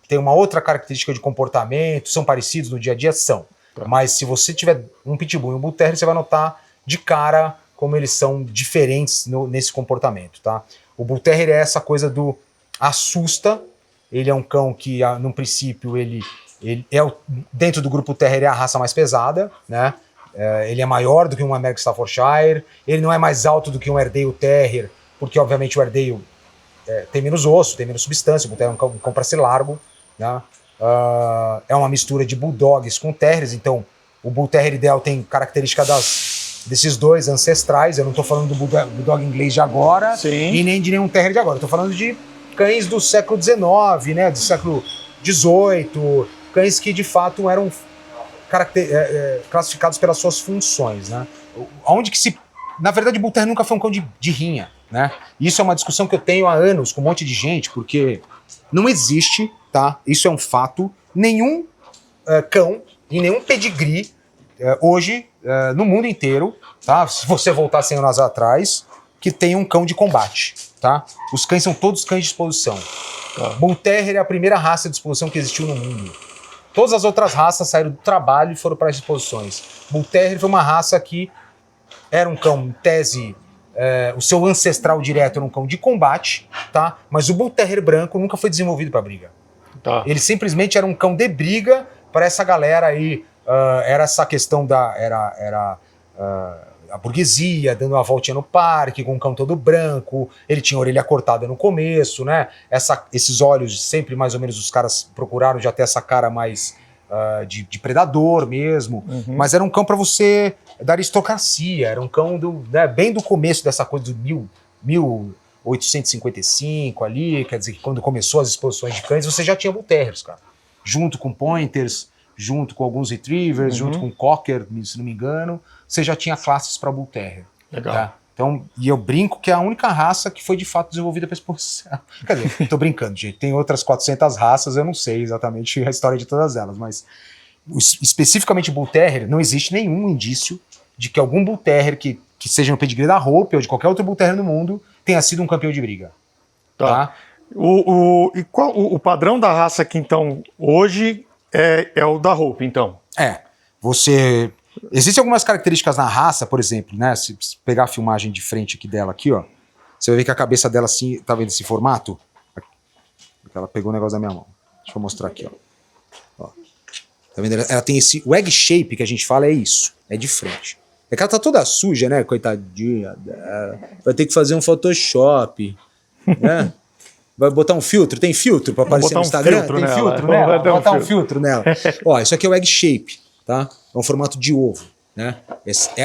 tem uma outra característica de comportamento, são parecidos no dia a dia? São. Tá. Mas se você tiver um Pitbull e um Bull Terrier, você vai notar de cara como eles são diferentes nesse comportamento, tá? O Bull Terrier é essa coisa do assusta, ele é um cão que, no princípio, ele é dentro do grupo Terrier é a raça mais pesada, né? Ele é maior do que um American Staffordshire, ele não é mais alto do que um Airedale Terrier, porque, obviamente, o Airedale tem menos osso, tem menos substância, o Bull Terrier é um cão para ser largo, né? É uma mistura de Bulldogs com Terriers, então o Bull Terrier ideal tem característica desses dois ancestrais. Eu não estou falando do Bulldog inglês de agora, sim, e nem de nenhum Terrier de agora. Estou falando de cães do século XIX, né, do século XVIII, cães que de fato eram classificados pelas suas funções, né? Na verdade, o Bull Terrier nunca foi um cão de rinha, né? Isso é uma discussão que eu tenho há anos com um monte de gente, porque não existe, tá? Isso é um fato. Nenhum cão e nenhum pedigree hoje, no mundo inteiro, tá? Se você voltar 100 anos atrás, que tem um cão de combate, tá? Os cães são todos cães de exposição. Tá. Bull Terrier é a primeira raça de exposição que existiu no mundo. Todas as outras raças saíram do trabalho e foram para as exposições. Bull Terrier foi uma raça que era um cão, em tese, o seu ancestral direto era um cão de combate, tá? Mas o Bull Terrier branco nunca foi desenvolvido para briga. Tá. Ele simplesmente era um cão de briga para essa galera aí. Era essa questão a burguesia dando uma voltinha no parque com um cão todo branco. Ele tinha a orelha cortada no começo, né? Esses olhos sempre mais ou menos os caras procuraram já ter essa cara mais de predador mesmo. Uhum. Mas era um cão para você da aristocracia. Era um cão bem do começo dessa coisa do 1855 ali, quer dizer que quando começou as exposições de cães você já tinha Bull Terriers, cara, junto com Pointers, junto com alguns Retrievers, junto com Cocker, se não me engano, você já tinha classes para Bull Terrier. Legal. Tá? Então, e eu brinco que é a única raça que foi de fato desenvolvida para exposição. Quer dizer, tô brincando, gente, tem outras 400 raças, eu não sei exatamente a história de todas elas, mas especificamente Bull Terrier, não existe nenhum indício de que algum Bull Terrier que seja no pedigree da Hope ou de qualquer outro Bull Terrier no mundo tenha sido um campeão de briga. Tá. E qual o padrão da raça que então hoje é o da Hope, então? Existem algumas características na raça, por exemplo, né? Se pegar a filmagem de frente aqui dela, aqui, ó, você vai ver que a cabeça dela, assim, tá vendo esse formato? Ela pegou o negócio da minha mão. Deixa eu mostrar aqui, ó. Tá vendo? Ela tem o egg shape que a gente fala, é isso. É de frente. É que ela tá toda suja, né? Coitadinha. Vai ter que fazer um Photoshop, né? Vai botar um filtro? Tem filtro pra aparecer no Instagram? Tem filtro nela? Vai botar um filtro nela. Ó, isso aqui é o egg shape, tá? É um formato de ovo, né?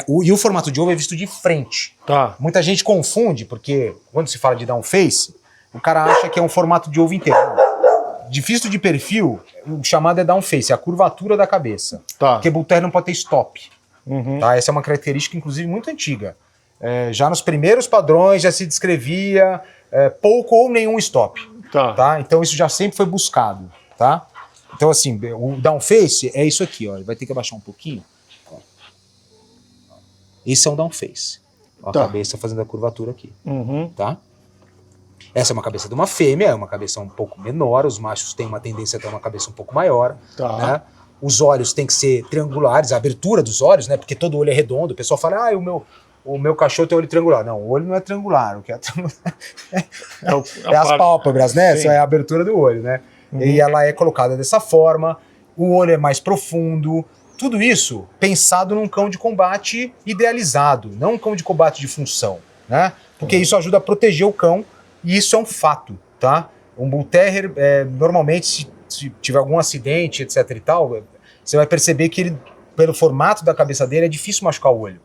E o formato de ovo é visto de frente. Tá. Muita gente confunde, porque quando se fala de down face, o cara acha que é um formato de ovo inteiro. De visto de perfil, o chamado é down face, é a curvatura da cabeça. Tá. Porque Bull Terrier não pode ter stop. Uhum. Tá? Essa é uma característica, inclusive, muito antiga. Já nos primeiros padrões já se descrevia pouco ou nenhum stop. Tá? Então isso já sempre foi buscado. Tá? Então, assim, o down face é isso aqui, ó. Vai ter que abaixar um pouquinho. Ó. Esse é um down face. Ó, a cabeça fazendo a curvatura aqui. Uhum. Tá? Essa é uma cabeça de uma fêmea, é uma cabeça um pouco menor. Os machos têm uma tendência a ter uma cabeça um pouco maior. Tá. Né? os olhos têm que ser triangulares, a abertura dos olhos, né? Porque todo olho é redondo. O pessoal fala, o meu cachorro tem olho triangular. Não, o olho não é triangular. O que é triangular é as pálpebras, né? Essa é a abertura do olho, né? E ela é colocada dessa forma, o olho é mais profundo. Tudo isso pensado num cão de combate idealizado, não um cão de combate de função, né? Porque isso ajuda a proteger o cão e isso é um fato, tá? Um Bull Terrier, normalmente, se tiver algum acidente, etc e tal, você vai perceber que ele, pelo formato da cabeça dele, é difícil machucar o olho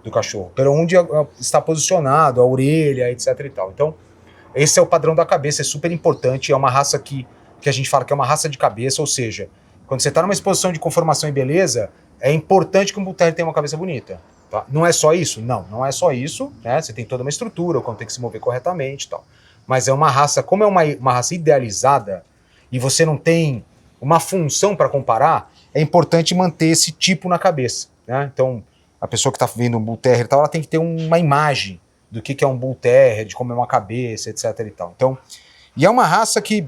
do cachorro, pelo onde está posicionado, a orelha, etc e tal. Então, esse é o padrão da cabeça, é super importante, é uma raça que a gente fala que é uma raça de cabeça, ou seja, quando você está numa exposição de conformação e beleza, é importante que um Bull Terrier tenha uma cabeça bonita. Tá? Não é só isso? Não é só isso, né? Você tem toda uma estrutura, o cão tem que se mover corretamente e tal. Mas é uma raça, como é uma raça idealizada, e você não tem uma função para comparar, é importante manter esse tipo na cabeça, né? Então, a pessoa que está vendo um Bull Terrier e tal, ela tem que ter uma imagem do que é um Bull Terrier, de como é uma cabeça, etc e tal. Então, e é uma raça que,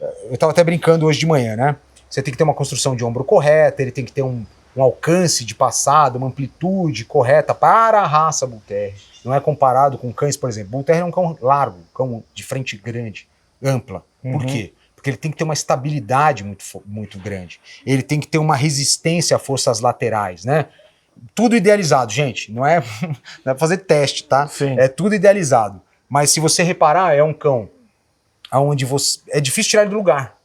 eu estava até brincando hoje de manhã, né? Você tem que ter uma construção de ombro correta, ele tem que ter um alcance de passada, uma amplitude correta para a raça Bull Terrier. Não é comparado com cães, por exemplo. Bull Terrier é um cão largo, cão de frente grande, ampla. Por quê? Porque ele tem que ter uma estabilidade muito grande. Ele tem que ter uma resistência a forças laterais, né? Tudo idealizado, gente. Não é pra fazer teste, tá? Sim. É tudo idealizado. Mas se você reparar, é um cão onde é difícil tirar ele do lugar.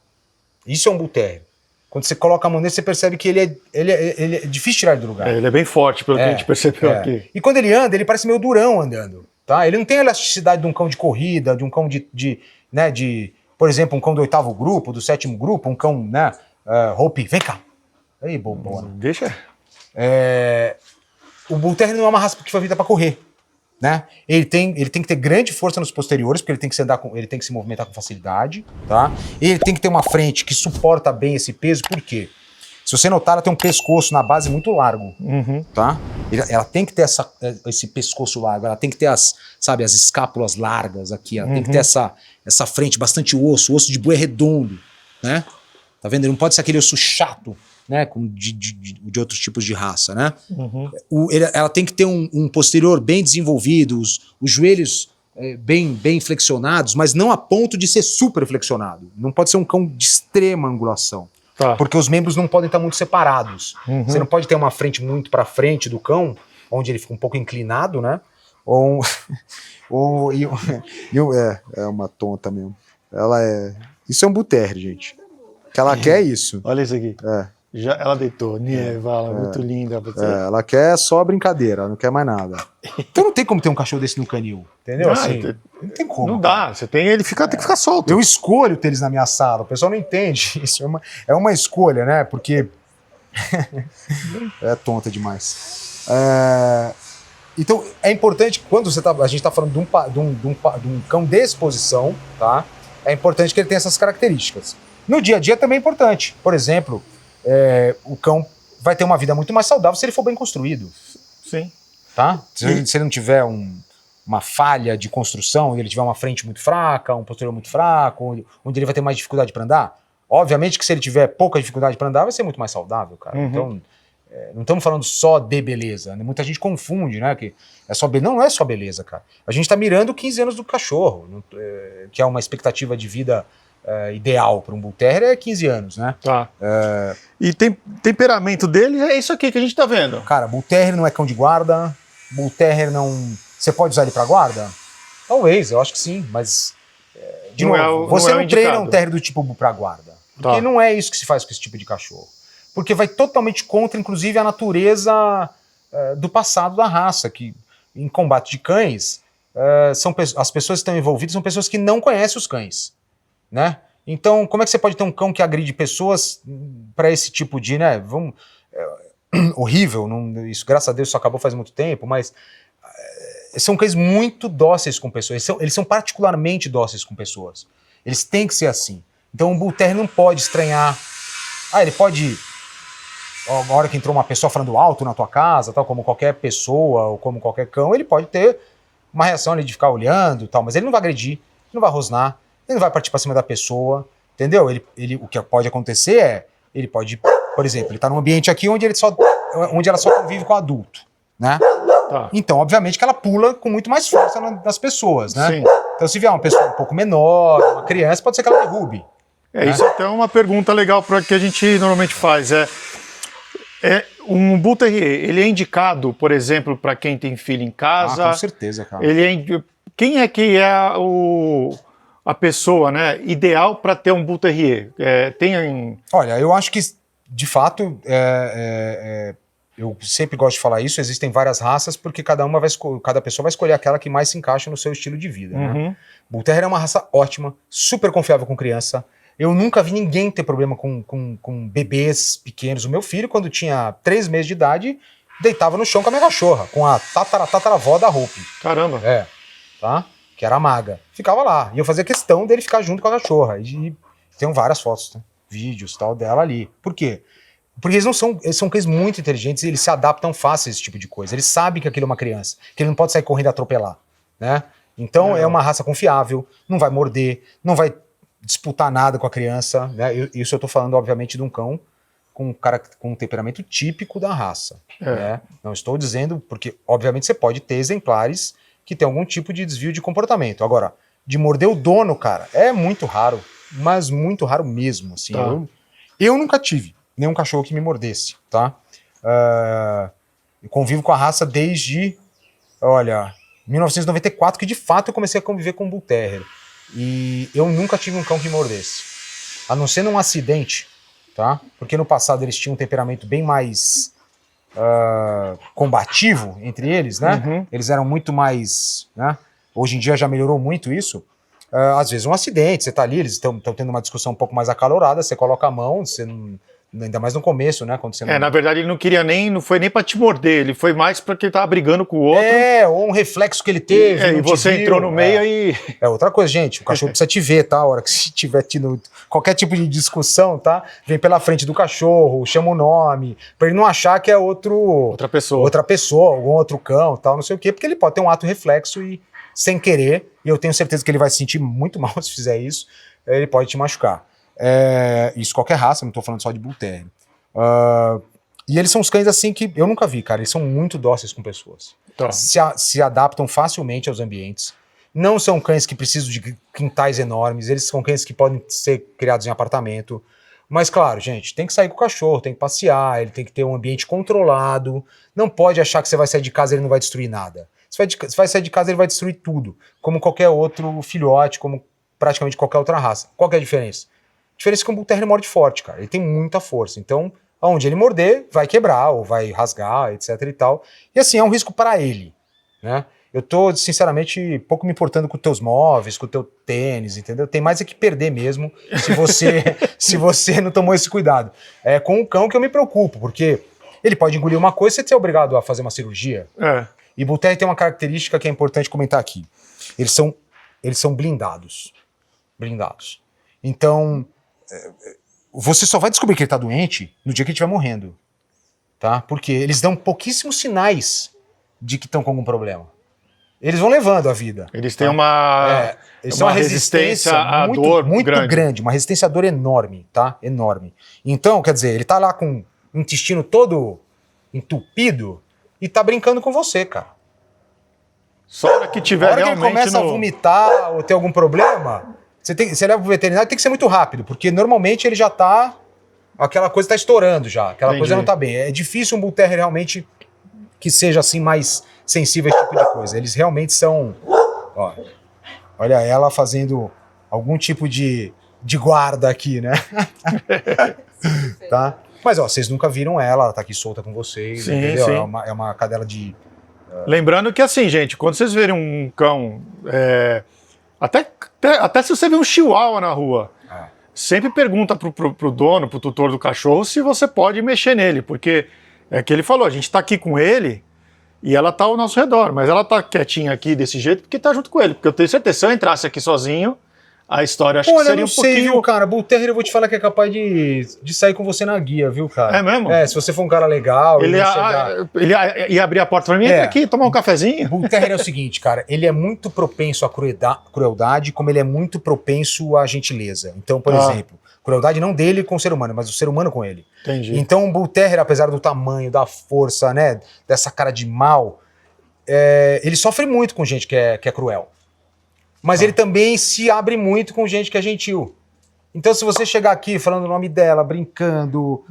Isso é um Bull Terrier. Quando você coloca a mão nele, você percebe que ele é difícil tirar ele do lugar. Ele é bem forte, pelo que a gente percebeu aqui. E quando ele anda, ele parece meio durão andando. Tá? Ele não tem a elasticidade de um cão de corrida, de um cão por exemplo, um cão do 8º grupo, do 7º grupo, um cão, né? Hope, vem cá. Aí, bobona. Deixa. O Bull Terrier não é uma raça que foi feita para correr. Né? Ele tem que ter grande força nos posteriores, porque ele tem que se movimentar com facilidade, tá? Ele tem que ter uma frente que suporta bem esse peso, por quê? Se você notar, ela tem um pescoço na base muito largo, tá? Ela tem que ter esse pescoço largo, ela tem que ter as escápulas largas aqui, ela tem que ter essa frente, bastante osso, o osso de boi é redondo, né? Tá vendo? Ele não pode ser aquele osso chato, né, de outros tipos de raça, né? Ela tem que ter um posterior bem desenvolvido, os joelhos bem flexionados, mas não a ponto de ser super flexionado. Não pode ser um cão de extrema angulação, porque os membros não podem estar muito separados. Você não pode ter uma frente muito para frente do cão, onde ele fica um pouco inclinado, né? É uma tonta mesmo. Isso é um Bull Terrier, gente. Que ela quer isso. Olha isso aqui. Ela deitou. Ela é muito linda. Ela quer só brincadeira, ela não quer mais nada. Então não tem como ter um cachorro desse no canil, entendeu? Não tem como. Não dá, tem que ficar solto. Eu escolho ter eles na minha sala, o pessoal não entende. Isso é uma escolha, né? Porque é tonta demais. Então é importante, quando a gente está falando de um cão de exposição, tá? É importante que ele tenha essas características. No dia a dia também é importante. Por exemplo, o cão vai ter uma vida muito mais saudável se ele for bem construído. Sim. Tá? Se ele não tiver uma falha de construção, e ele tiver uma frente muito fraca, um posterior muito fraco, onde ele vai ter mais dificuldade para andar, obviamente que se ele tiver pouca dificuldade para andar, vai ser muito mais saudável, cara. Então, não estamos falando só de beleza. Né? Muita gente confunde, né? Que é só não é só beleza, cara. A gente está mirando 15 anos do cachorro, que é uma expectativa de vida ideal para um Bull Terrier, é 15 anos, né? Tá. E temperamento dele é isso aqui que a gente tá vendo. Cara, Bull Terrier não é cão de guarda, Bull Terrier não... Você pode usar ele para guarda? Talvez, eu acho que sim, mas... De novo, você não treina um Terrier do tipo para guarda. Porque não é isso que se faz com esse tipo de cachorro. Porque vai totalmente contra, inclusive, a natureza do passado da raça, que em combate de cães, as pessoas que estão envolvidas são pessoas que não conhecem os cães. Né? Então, como é que você pode ter um cão que agride pessoas para esse tipo de, né? Horrível, isso graças a Deus isso acabou faz muito tempo, mas são cães muito dóceis com pessoas, eles são particularmente dóceis com pessoas. Eles têm que ser assim. Então um Bull Terrier não pode estranhar. Ele pode, a hora que entrou uma pessoa falando alto na tua casa, tal, como qualquer pessoa ou como qualquer cão, ele pode ter uma reação ali de ficar olhando, tal, mas ele não vai agredir, ele não vai rosnar. Ele não vai partir para cima da pessoa, entendeu? O que pode acontecer ele pode Por exemplo, ele tá num ambiente aqui onde ela só convive com adulto, né? Tá. Então, obviamente que ela pula com muito mais força nas pessoas, né? Sim. Então, se vier uma pessoa um pouco menor, uma criança, pode ser que ela derrube. Isso até é uma pergunta legal que a gente normalmente faz. Um Bull Terrier, ele é indicado, por exemplo, para quem tem filho em casa? Com certeza, cara. Quem é que é a pessoa, né, ideal para ter um Bull Terrier? Olha, eu acho que, de fato, eu sempre gosto de falar isso, existem várias raças, porque cada pessoa vai escolher aquela que mais se encaixa no seu estilo de vida. Né? Bull Terrier é uma raça ótima, super confiável com criança. Eu nunca vi ninguém ter problema com bebês pequenos. O meu filho, quando tinha 3 meses de idade, deitava no chão com a minha cachorra, com a tataravó da Hope. Caramba! Tá? Que era a Maga. Ficava lá. E eu fazia questão dele ficar junto com a cachorra. E tenho várias fotos, né? Vídeos tal dela ali. Por quê? Porque eles são cães muito inteligentes e eles se adaptam fácil a esse tipo de coisa. Eles sabem que aquilo é uma criança, que ele não pode sair correndo e atropelar, né? Então é uma raça confiável, não vai morder, não vai disputar nada com a criança, né? Isso eu tô falando, obviamente, de um cão com um temperamento típico da raça, né? Não estou dizendo, porque obviamente você pode ter exemplares que tem algum tipo de desvio de comportamento. Agora, de morder o dono, cara, é muito raro, mas muito raro mesmo, assim. Tá. Eu nunca tive nenhum cachorro que me mordesse, tá? Eu convivo com a raça desde, 1994, que de fato eu comecei a conviver com o Bull Terrier. E eu nunca tive um cão que me mordesse. A não ser num acidente, tá? Porque no passado eles tinham um temperamento bem mais combativo entre eles, né? Eles eram muito mais, né? Hoje em dia já melhorou muito isso. Às vezes um acidente, você tá ali, eles estão tendo uma discussão um pouco mais acalorada, você coloca a mão, você não... Ainda mais no começo, né? Quando você na verdade ele não queria não foi nem pra te morder, ele foi mais porque ele tava brigando com o outro. Ou um reflexo que ele teve. E você entrou no meio e... outra coisa, gente, o cachorro precisa te ver, tá? A hora que se tiver tido qualquer tipo de discussão, tá? Vem pela frente do cachorro, chama o nome, pra ele não achar que é outra pessoa, algum outro cão, tal, não sei o quê, porque ele pode ter um ato reflexo e, sem querer, e eu tenho certeza que ele vai se sentir muito mal se fizer isso, ele pode te machucar. Isso qualquer raça, não tô falando só de Bull Terrier. E eles são os cães assim que eu nunca vi, cara. Eles são muito dóceis com pessoas. Tá. Se adaptam facilmente aos ambientes. Não são cães que precisam de quintais enormes. Eles são cães que podem ser criados em apartamento. Mas claro, gente, tem que sair com o cachorro, tem que passear, ele tem que ter um ambiente controlado. Não pode achar que você vai sair de casa e ele não vai destruir nada. Você vai sair de casa e ele vai destruir tudo. Como qualquer outro filhote, como praticamente qualquer outra raça. Qual que é a diferença? A diferença é que o Bull Terrier morde forte, cara. Ele tem muita força. Então, aonde ele morder, vai quebrar ou vai rasgar, etc e tal. E assim, é um risco para ele, né? Eu tô, sinceramente, pouco me importando com os teus móveis, com o teu tênis, entendeu? Tem mais é que perder mesmo se você não tomou esse cuidado. É com o cão que eu me preocupo, porque ele pode engolir uma coisa e você ser obrigado a fazer uma cirurgia. E Bull Terrier tem uma característica que é importante comentar aqui. Eles são blindados. Blindados. Então... você só vai descobrir que ele tá doente no dia que ele estiver morrendo, tá? Porque eles dão pouquíssimos sinais de que estão com algum problema. Eles vão levando a vida. Eles têm uma resistência à dor muito grande, uma resistência à dor enorme, tá? Enorme. Então, quer dizer, ele tá lá com o intestino todo entupido e tá brincando com você, cara. Só hora que tiver realmente... que ele começa a vomitar ou ter algum problema... Você leva pro veterinário, tem que ser muito rápido, porque normalmente ele já tá... Aquela coisa tá estourando já, aquela coisa não tá bem. É difícil um Bull Terrier realmente que seja assim mais sensível a esse tipo de coisa. Eles realmente são... olha ela fazendo algum tipo de guarda aqui, né? Tá? Mas vocês nunca viram ela tá aqui solta com vocês, sim, entendeu? Sim. É uma cadela de... Lembrando que assim, gente, quando vocês verem um cão... Até se você vê um chihuahua na rua, sempre pergunta pro dono, pro tutor do cachorro, se você pode mexer nele, porque é que ele falou, a gente tá aqui com ele e ela tá ao nosso redor, mas ela tá quietinha aqui desse jeito porque tá junto com ele, porque eu tenho certeza, se eu entrasse aqui sozinho, a história acho que seria um pouquinho... viu, cara, Bull Terrier eu vou te falar que é capaz de sair com você na guia, viu, cara? É mesmo? Se você for um cara legal... Ele ia abrir a porta pra mim, entra aqui, tomar um cafezinho. Bull Terrier é o seguinte, cara, ele é muito propenso à crueldade, como ele é muito propenso à gentileza. Então, por exemplo, Crueldade não dele com o ser humano, mas o ser humano com ele. Entendi. Então o Bull Terrier, apesar do tamanho, da força, né, dessa cara de mal, ele sofre muito com gente que é cruel. Mas ele também se abre muito com gente que é gentil. Então se você chegar aqui falando o nome dela, brincando...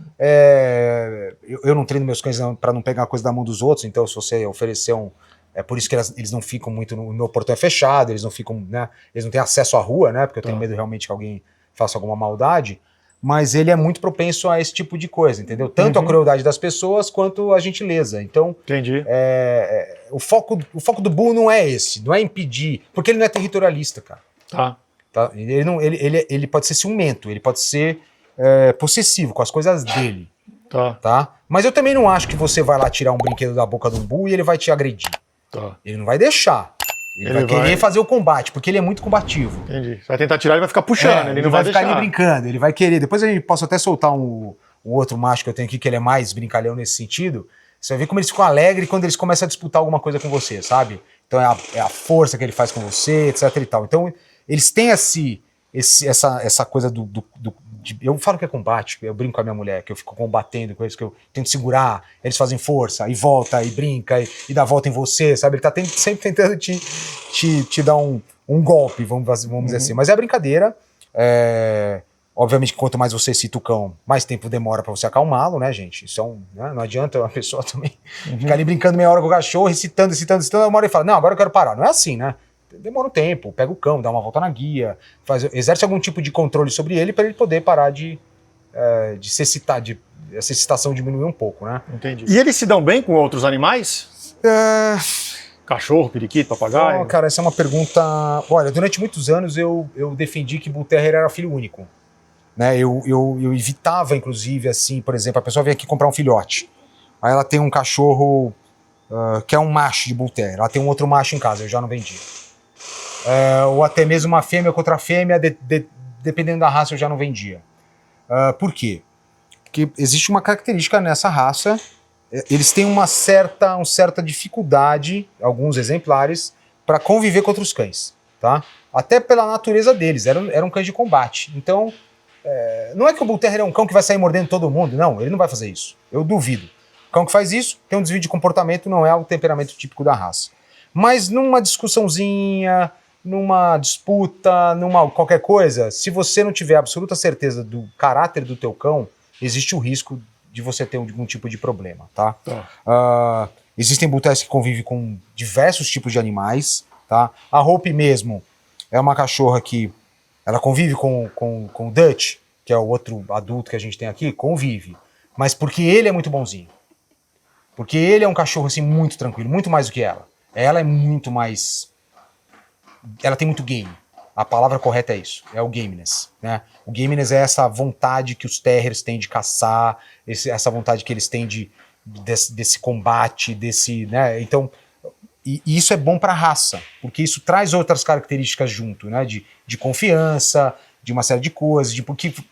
eu não treino meus cães para não pegar coisa da mão dos outros, então se você oferecer um... É por isso que eles não ficam muito... O meu portão é fechado, eles não ficam, né? Eles não têm acesso à rua, né? Porque eu tenho medo realmente que alguém faça alguma maldade. Mas ele é muito propenso a esse tipo de coisa, entendeu? Tanto a crueldade das pessoas quanto a gentileza. Então, Entendi. O foco do Bull não é esse, não é impedir, porque ele não é territorialista, cara. Tá? Ele pode ser ciumento, ele pode ser possessivo com as coisas dele. Tá? Mas eu também não acho que você vai lá tirar um brinquedo da boca de um Bull e ele vai te agredir. Ele não vai deixar. Ele vai querer fazer o combate, porque ele é muito combativo. Entendi. Você vai tentar tirar, ele vai ficar puxando, ele não vai ficar deixar. ali brincando, ele vai querer. Depois a gente posso até soltar um outro macho que eu tenho aqui, que ele é mais brincalhão nesse sentido. Você vai ver como eles ficam alegres quando eles começam a disputar alguma coisa com você, sabe? Então é a força que ele faz com você, etc e tal. Então eles têm essa coisa eu falo que é combate, eu brinco com a minha mulher, que eu fico combatendo com eles, que eu tento segurar, eles fazem força, e volta, e brinca, e dá volta em você, sabe? Ele tá sempre tentando te dar um golpe, vamos dizer assim. Mas é brincadeira. Obviamente que quanto mais você excita o cão, mais tempo demora pra você acalmá-lo, né, gente? Isso né? Não adianta a pessoa também ficar ali brincando meia hora com o cachorro, excitando, uma hora e fala, não, agora eu quero parar. Não é assim, né? Demora um tempo, pega o cão, dá uma volta na guia, exerce algum tipo de controle sobre ele para ele poder parar de se excitar, essa excitação diminuir um pouco, né? Entendi. E eles se dão bem com outros animais? Cachorro, periquito, papagaio? Cara, essa é uma pergunta... Olha, durante muitos anos eu defendi que Bull Terrier era filho único. Né? Eu evitava, inclusive, assim, por exemplo, a pessoa vem aqui comprar um filhote. Aí ela tem um cachorro que é um macho de Bull Terrier. Ela tem um outro macho em casa, eu já não vendia. Ou até mesmo uma fêmea com outra fêmea, dependendo da raça eu já não vendia. Por quê? Porque existe uma característica nessa raça, eles têm uma certa dificuldade, alguns exemplares, para conviver com outros cães, tá? Até pela natureza deles, eram cães de combate. Então, não é que o Bull Terrier é um cão que vai sair mordendo todo mundo, não, ele não vai fazer isso, eu duvido. O cão que faz isso tem um desvio de comportamento, não é o temperamento típico da raça. Mas numa discussãozinha, numa disputa, numa qualquer coisa, se você não tiver absoluta certeza do caráter do teu cão, existe o risco de você ter algum tipo de problema, tá? Existem Bull Terriers que convivem com diversos tipos de animais, tá? A Hope mesmo é uma cachorra que ela convive com o Dutch, que é o outro adulto que a gente tem aqui, convive. Mas porque ele é muito bonzinho. Porque ele é um cachorro assim muito tranquilo, muito mais do que ela. Ela é muito mais... Ela tem muito game. A palavra correta é isso, é o gameness, né? O gameness é essa vontade que os terriers têm de caçar, essa vontade que eles têm desse combate, né? Então, e isso é bom para a raça, porque isso traz outras características junto, né? De confiança, de uma série de coisas,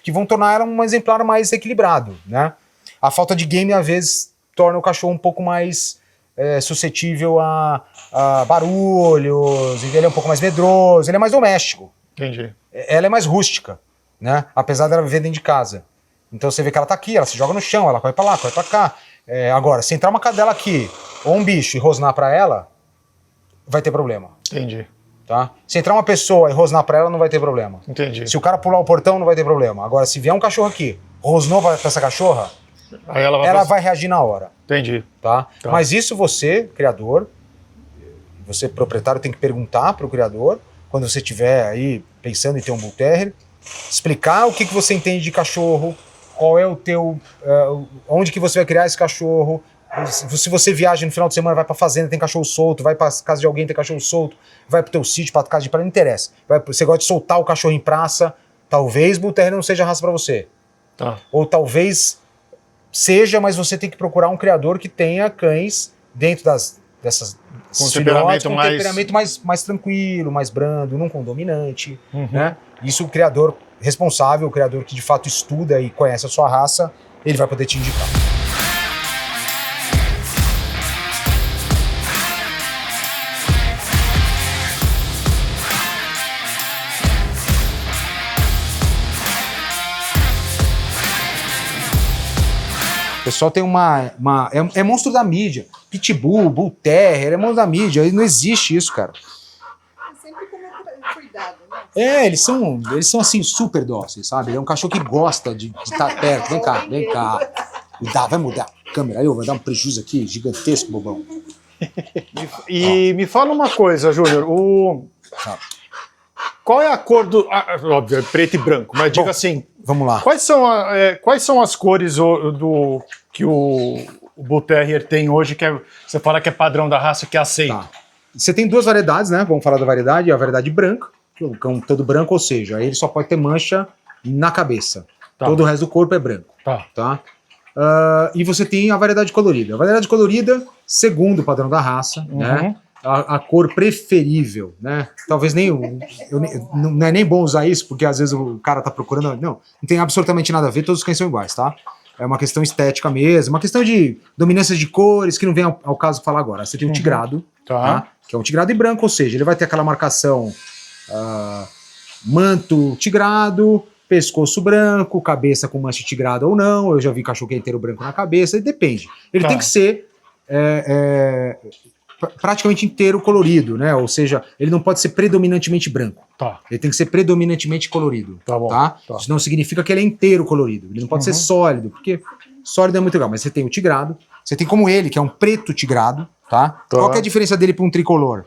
que vão tornar ela um exemplar mais equilibrado, né? A falta de game, às vezes, torna o cachorro um pouco mais... suscetível a barulhos, ele é um pouco mais medroso, ele é mais doméstico. Entendi. Ela é mais rústica, né? Apesar dela viver dentro de casa. Então você vê que ela tá aqui, ela se joga no chão, ela corre pra lá, corre pra cá. Agora, se entrar uma cadela aqui, ou um bicho e rosnar pra ela, vai ter problema. Entendi. Tá? Se entrar uma pessoa e rosnar pra ela, não vai ter problema. Entendi. Se o cara pular o portão, não vai ter problema. Agora, se vier um cachorro aqui, rosnou pra essa cachorra, aí ela vai reagir na hora. Entendi. Tá? Mas isso você, criador, você proprietário, tem que perguntar para o criador, quando você estiver aí pensando em ter um Bull Terrier, explicar o que você entende de cachorro, qual é o teu... onde que você vai criar esse cachorro. Se você viaja no final de semana, vai pra fazenda, tem cachorro solto, vai pra casa de alguém, tem cachorro solto, vai pro teu sítio, pra casa de praia, não interessa. Você gosta de soltar o cachorro em praça, talvez Bull Terrier não seja a raça pra você. Ou talvez seja, mas você tem que procurar um criador que tenha cães dentro dessas com temperamento mais tranquilo, mais brando, não com dominante, né? Isso o criador responsável, o criador que de fato estuda e conhece a sua raça, ele vai poder te indicar. pessoal tem é monstro da mídia. Pitbull, Bull Terrier, é monstro da mídia. Não existe isso, cara. Sempre com cuidado, né? Eles são assim, super dóceis, sabe? É um cachorro que gosta de estar perto. Vem cá. Cuidado, vai mudar a câmera aí, vai dar um prejuízo aqui gigantesco, bobão. E me fala uma coisa, Júnior. Qual é a cor do... óbvio, é preto e branco, mas diga assim... Vamos lá. Quais são as cores que o Bull Terrier tem hoje, que você fala que é padrão da raça, que é aceito? Tá. Você tem duas variedades, né? Vamos falar da variedade. A variedade branca, que é o cão todo branco, ou seja, ele só pode ter mancha na cabeça. Tá. Todo o resto do corpo é branco. Tá. E você tem a variedade colorida. A variedade colorida, segundo o padrão da raça, né? A cor preferível, né? Talvez não é nem bom usar isso, porque às vezes o cara tá procurando... Não tem absolutamente nada a ver, todos os cães são iguais, tá? É uma questão estética mesmo, uma questão de dominância de cores, que não vem ao caso falar agora. Você tem o tigrado, tá? Que é um tigrado em branco, ou seja, ele vai ter aquela marcação manto tigrado, pescoço branco, cabeça com mancha tigrada ou não. Eu já vi cachorro que é inteiro branco na cabeça, depende. Ele tem que ser praticamente inteiro colorido, né? Ou seja, ele não pode ser predominantemente branco. Tá. Ele tem que ser predominantemente colorido. Tá bom. Tá? Isso não significa que ele é inteiro colorido. Ele não pode ser sólido, porque sólido é muito legal. Mas você tem o tigrado, você tem como ele, que é um preto tigrado, tá? Qual que é a diferença dele para um tricolor?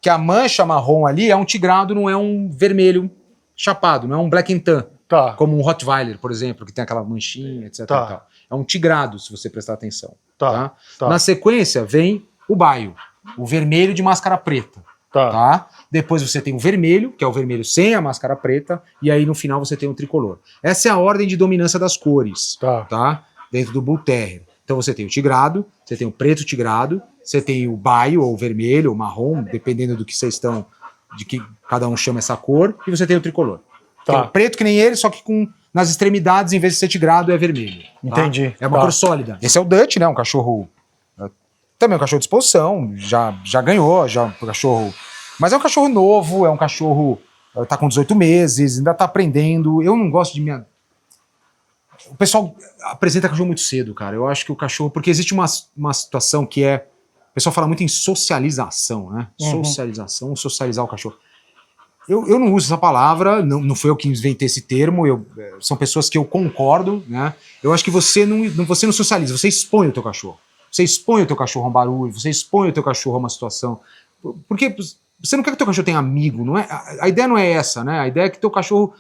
Que a mancha marrom ali é um tigrado, não é um vermelho chapado, não é um black and tan. Tá. Como um Rottweiler, por exemplo, que tem aquela manchinha, etc. Tá. E tal. É um tigrado, se você prestar atenção. Tá. Na sequência, vem o baio, o vermelho de máscara preta. Tá? Depois você tem o vermelho, que é o vermelho sem a máscara preta, e aí no final você tem o tricolor. Essa é a ordem de dominância das cores, tá? Dentro do Bull Terrier. Então você tem o tigrado, você tem o preto tigrado, você tem o baio, ou vermelho, ou marrom, dependendo do que vocês estão, de que cada um chama essa cor, e você tem o tricolor. Tem o preto que nem ele, só que nas extremidades, em vez de ser tigrado, é vermelho. Entendi. É uma cor sólida. Esse é o Dutch, né? Um cachorro... Também é um cachorro de exposição, já ganhou, um cachorro... Mas é um cachorro novo, é um cachorro... Tá com 18 meses, ainda tá aprendendo. Eu não gosto de minha... O pessoal apresenta cachorro muito cedo, cara. Eu acho que o cachorro... Porque existe uma situação que é... O pessoal fala muito em socialização, né? Socializar o cachorro. Eu não uso essa palavra, não foi eu que inventei esse termo, são pessoas que eu concordo, né? Eu acho que você não socializa, você expõe o teu cachorro. Você expõe o teu cachorro a um barulho, você expõe o teu cachorro a uma situação. Porque você não quer que o teu cachorro tenha amigo, não é? A ideia não é essa, né? A ideia é que o teu cachorro...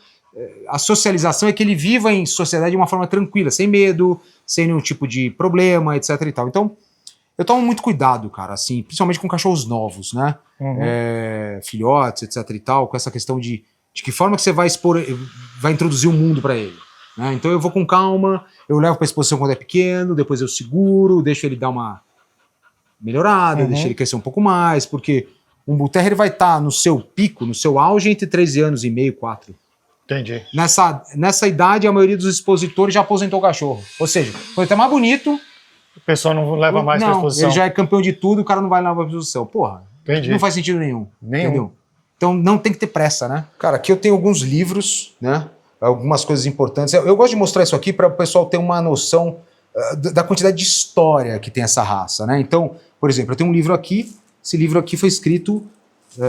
A socialização é que ele viva em sociedade de uma forma tranquila, sem medo, sem nenhum tipo de problema, etc e tal. Então, eu tomo muito cuidado, cara, assim, principalmente com cachorros novos, né? Filhotes, etc e tal, com essa questão de que forma que você vai introduzir o mundo para ele. Né? Então eu vou com calma, eu levo para exposição quando é pequeno, depois eu seguro, deixo ele dar uma melhorada, deixo ele crescer um pouco mais, porque um Bull Terrier vai estar no seu pico, no seu auge, entre 13 anos e meio, 4. Entendi. Nessa idade, a maioria dos expositores já aposentou o cachorro. Ou seja, quando ele tá mais bonito... O pessoal não leva mais para exposição. Ele já é campeão de tudo, o cara não vai levar para exposição. Porra, não faz sentido nenhum. Entendeu? Então não tem que ter pressa, né? Cara, aqui eu tenho alguns livros, né? Algumas coisas importantes. Eu gosto de mostrar isso aqui para o pessoal ter uma noção da quantidade de história que tem essa raça, né? Então, por exemplo, eu tenho um livro aqui. Esse livro aqui foi escrito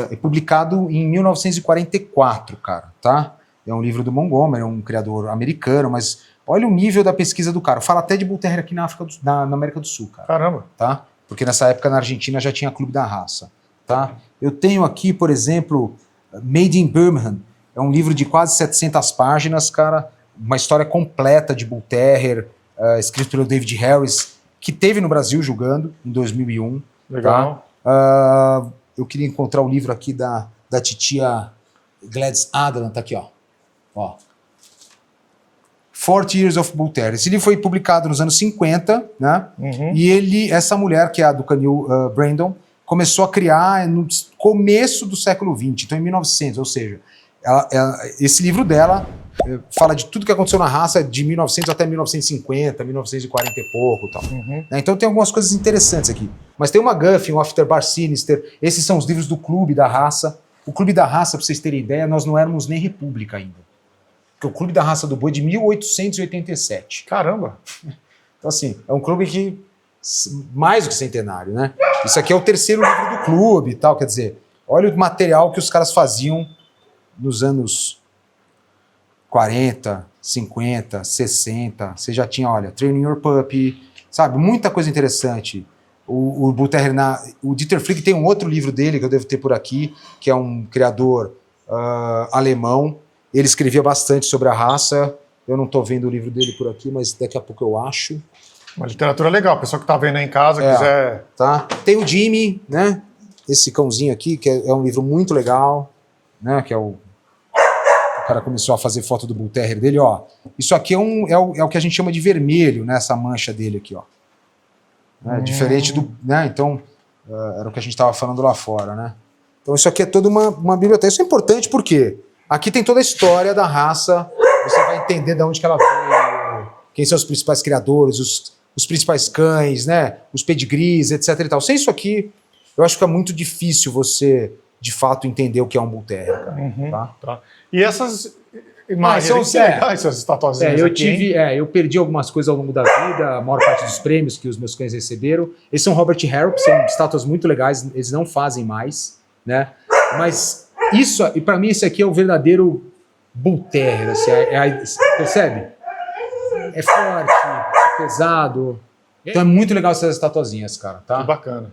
e publicado em 1944, cara, tá? É um livro do Montgomery, um criador americano, mas olha o nível da pesquisa do cara. Fala até de Bull Terrier aqui na América do Sul, cara. Caramba. Tá? Porque nessa época na Argentina já tinha Clube da Raça, tá? Eu tenho aqui, por exemplo, Made in Birmingham. É um livro de quase 700 páginas, cara. Uma história completa de Bull Terrier, escrito pelo David Harris, que teve no Brasil julgando em 2001. Legal. Tá? Eu queria encontrar o livro aqui da titia Gladys Adlan, tá aqui, ó. 40 Years of Bull Terrier. Esse livro foi publicado nos anos 50, né? E essa mulher, que é a do canil Brandon, começou a criar no começo do século XX, então em 1900, ou seja, esse livro dela fala de tudo que aconteceu na raça de 1900 até 1950, 1940 e pouco e tal. Então tem algumas coisas interessantes aqui. Mas tem uma Guffin, um Afterbar Sinister, esses são os livros do Clube da Raça. O Clube da Raça, pra vocês terem ideia, nós não éramos nem república ainda. Porque o Clube da Raça do Boi é de 1887. Caramba! Então, assim, é um clube que mais do que centenário, né? Isso aqui é o terceiro livro do clube e tal, quer dizer, olha o material que os caras faziam nos anos 40, 50, 60. Você já tinha, olha, Training Your Puppy, sabe? Muita coisa interessante. O Bull Terrier, o Dieter Flick tem um outro livro dele que eu devo ter por aqui, que é um criador alemão. Ele escrevia bastante sobre a raça. Eu não estou vendo o livro dele por aqui, mas daqui a pouco eu acho. Uma literatura legal, pessoal que está vendo aí em casa, quiser... Tá? Tem o Jimmy, né? Esse cãozinho aqui, que é um livro muito legal, né? Que é o cara começou a fazer foto do Bull Terrier dele, ó. Isso aqui é o que a gente chama de vermelho, né? Essa mancha dele aqui, ó. Diferente do... Né? Então, era o que a gente estava falando lá fora, né? Então isso aqui é toda uma biblioteca. Isso é importante porque aqui tem toda a história da raça, você vai entender de onde que ela veio, quem são os principais criadores, os principais cães, né? Os pedigrees, etc e tal. Sem isso aqui, eu acho que é muito difícil você, de fato, entender o que é um Bull Terrier, cara, tá? E essas imagens, são legais, essas estatuazinhas eu perdi algumas coisas ao longo da vida, a maior parte dos prêmios que os meus cães receberam. Esses são Robert Harrop, são estátuas muito legais, eles não fazem mais, né? Mas isso, e para mim esse aqui é o verdadeiro Bull Terrier, assim, percebe? É forte, é pesado. Então é muito legal essas estatuazinhas, cara, tá? Que bacana.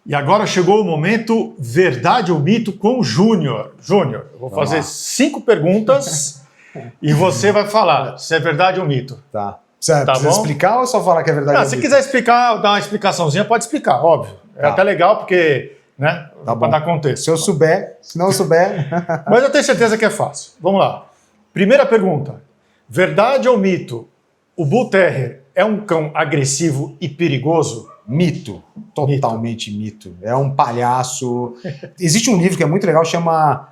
E agora chegou o momento verdade ou mito com o Júnior. Júnior, eu vou fazer 5 perguntas e você vai falar se é verdade ou mito. Tá. Precisa explicar ou só falar que é verdade ou se mito? quiser explicar, dar uma explicaçãozinha, pode explicar, óbvio. É até legal porque, né, para dar contexto. Se eu souber, se não souber... Mas eu tenho certeza que é fácil. Vamos lá. Primeira pergunta. Verdade ou mito? O Bull Terrier é um cão agressivo e perigoso? Mito. Totalmente mito. É um palhaço. Existe um livro que é muito legal, chama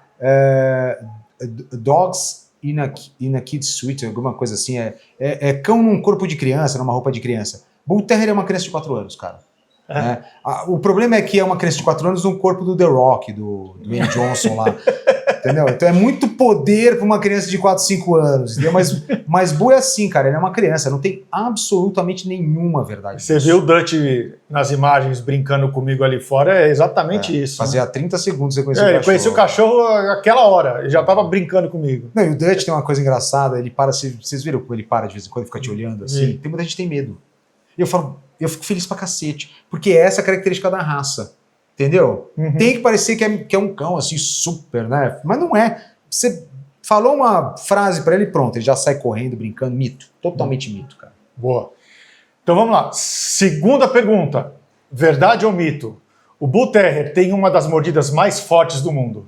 Dogs in a Kid's Suite, alguma coisa assim. É cão num corpo de criança, numa roupa de criança. Bull Terrier é uma criança de 4 anos, cara. O problema é que é uma criança de 4 anos no corpo do The Rock, do Dwayne Johnson lá. Entendeu? Então é muito poder para uma criança de 4, 5 anos. Entendeu? Mas Bull é assim, cara. Ele é uma criança. Não tem absolutamente nenhuma verdade. Você viu o Dutch nas imagens brincando comigo ali fora? É exatamente isso. Fazia 30 segundos você conhecia o cachorro. Ele conhecia o cachorro aquela hora. Ele já estava brincando comigo. Não, e o Dutch tem uma coisa engraçada. Ele para... Vocês viram como ele para de vez em quando e fica te olhando assim? Tem muita gente que tem medo. E eu fico feliz pra cacete. Porque essa é a característica da raça. Entendeu? Tem que parecer que é um cão assim, super, né? Mas não é. Você falou uma frase pra ele, pronto, ele já sai correndo, brincando. Mito. Totalmente mito, cara. Boa. Então vamos lá. Segunda pergunta. Verdade ou mito? O Bull Terrier tem uma das mordidas mais fortes do mundo?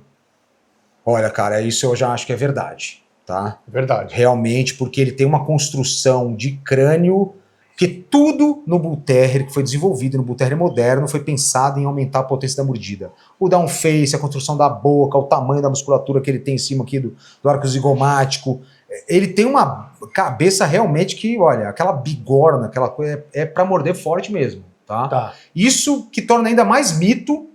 Olha, cara, isso eu já acho que é verdade, tá? Verdade. Realmente, porque ele tem uma construção de crânio. Porque tudo no Bull Terrier que foi desenvolvido no Bull Terrier moderno foi pensado em aumentar a potência da mordida. O down face, a construção da boca, o tamanho da musculatura que ele tem em cima aqui do arco zigomático. Ele tem uma cabeça realmente que, olha, aquela bigorna, aquela coisa, é pra morder forte mesmo, tá? Isso que torna ainda mais mito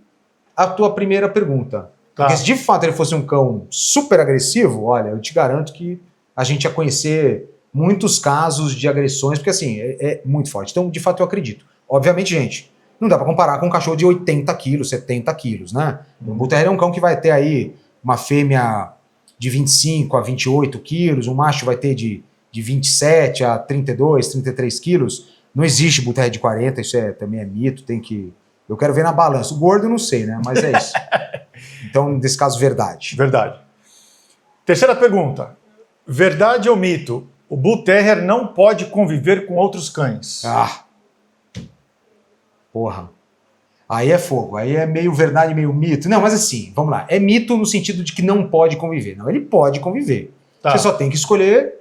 a tua primeira pergunta. Porque se de fato ele fosse um cão super agressivo, olha, eu te garanto que a gente ia conhecer muitos casos de agressões, porque assim, é muito forte. Então, de fato, eu acredito. Obviamente, gente, não dá pra comparar com um cachorro de 80 quilos, 70 quilos, né? O Bull Terrier é um cão que vai ter aí uma fêmea de 25 a 28 quilos, um macho vai ter de 27 a 32, 33 quilos. Não existe Bull Terrier de 40, isso também é mito, tem que... Eu quero ver na balança. O gordo eu não sei, né? Mas é isso. Então, nesse caso, verdade. Verdade. Terceira pergunta. Verdade ou mito? O Bull Terrier não pode conviver com outros cães. Porra. Aí é fogo. Aí é meio verdade, meio mito. Não, mas assim, vamos lá. É mito no sentido de que não pode conviver. Não, ele pode conviver. Você só tem que escolher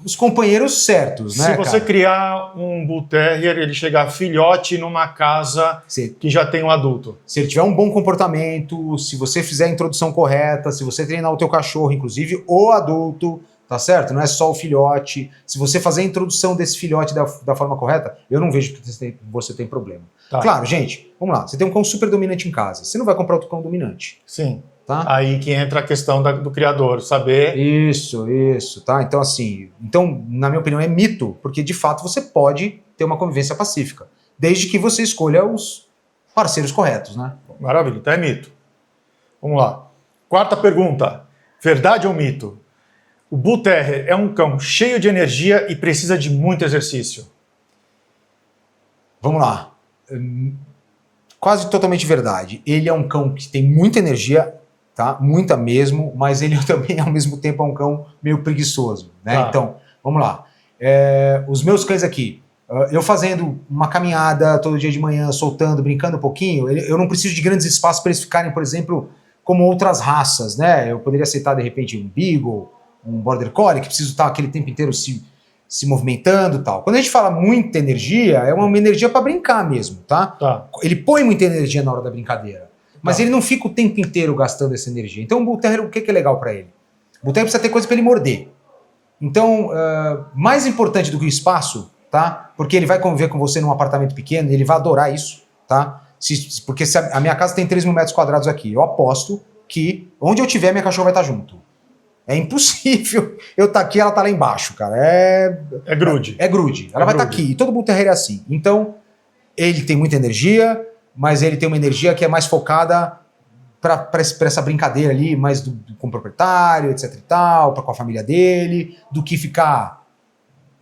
os companheiros certos, né, Se você criar um Bull Terrier, ele chegar filhote numa casa que já tem um adulto. Se ele tiver um bom comportamento, se você fizer a introdução correta, se você treinar o teu cachorro, inclusive o adulto... Tá certo? Não é só o filhote. Se você fazer a introdução desse filhote da forma correta, eu não vejo que você tem problema. Claro, gente, vamos lá. Você tem um cão super dominante em casa. Você não vai comprar outro cão dominante. Sim. Tá? Aí que entra a questão do criador, saber... Isso, tá? Então, assim, na minha opinião, é mito, porque de fato você pode ter uma convivência pacífica, desde que você escolha os parceiros corretos, né? Maravilha, então é mito. Vamos lá. Quarta pergunta. Verdade ou mito? O Bull Terrier é um cão cheio de energia e precisa de muito exercício. Vamos lá. Quase totalmente verdade. Ele é um cão que tem muita energia, tá? Muita mesmo, mas ele também, ao mesmo tempo, é um cão meio preguiçoso, né? Tá. Então, vamos lá. Os meus cães aqui, eu fazendo uma caminhada todo dia de manhã, soltando, brincando um pouquinho, eu não preciso de grandes espaços para eles ficarem, por exemplo, como outras raças, né? Eu poderia aceitar, de repente, um Beagle, um Border Collie, que precisa estar aquele tempo inteiro se movimentando e tal. Quando a gente fala muita energia, é uma energia para brincar mesmo, tá? Tá. Ele põe muita energia na hora da brincadeira, mas Tá. ele não fica o tempo inteiro gastando essa energia. Então o Bull Terrier, o que é legal para ele? O Bull Terrier precisa ter coisa para ele morder. Então, mais importante do que o espaço, tá? Porque ele vai conviver com você num apartamento pequeno e ele vai adorar isso, tá? Porque a minha casa tem 3.000 metros quadrados aqui. Eu aposto que onde eu tiver, minha cachorra vai estar junto. É impossível eu estar aqui e ela estar lá embaixo, cara. É grude. É grude. Ela vai estar aqui. E todo Bull Terrier é assim. Então, ele tem muita energia, mas ele tem uma energia que é mais focada para essa brincadeira ali, mais com o proprietário, etc e tal, com a família dele, do que ficar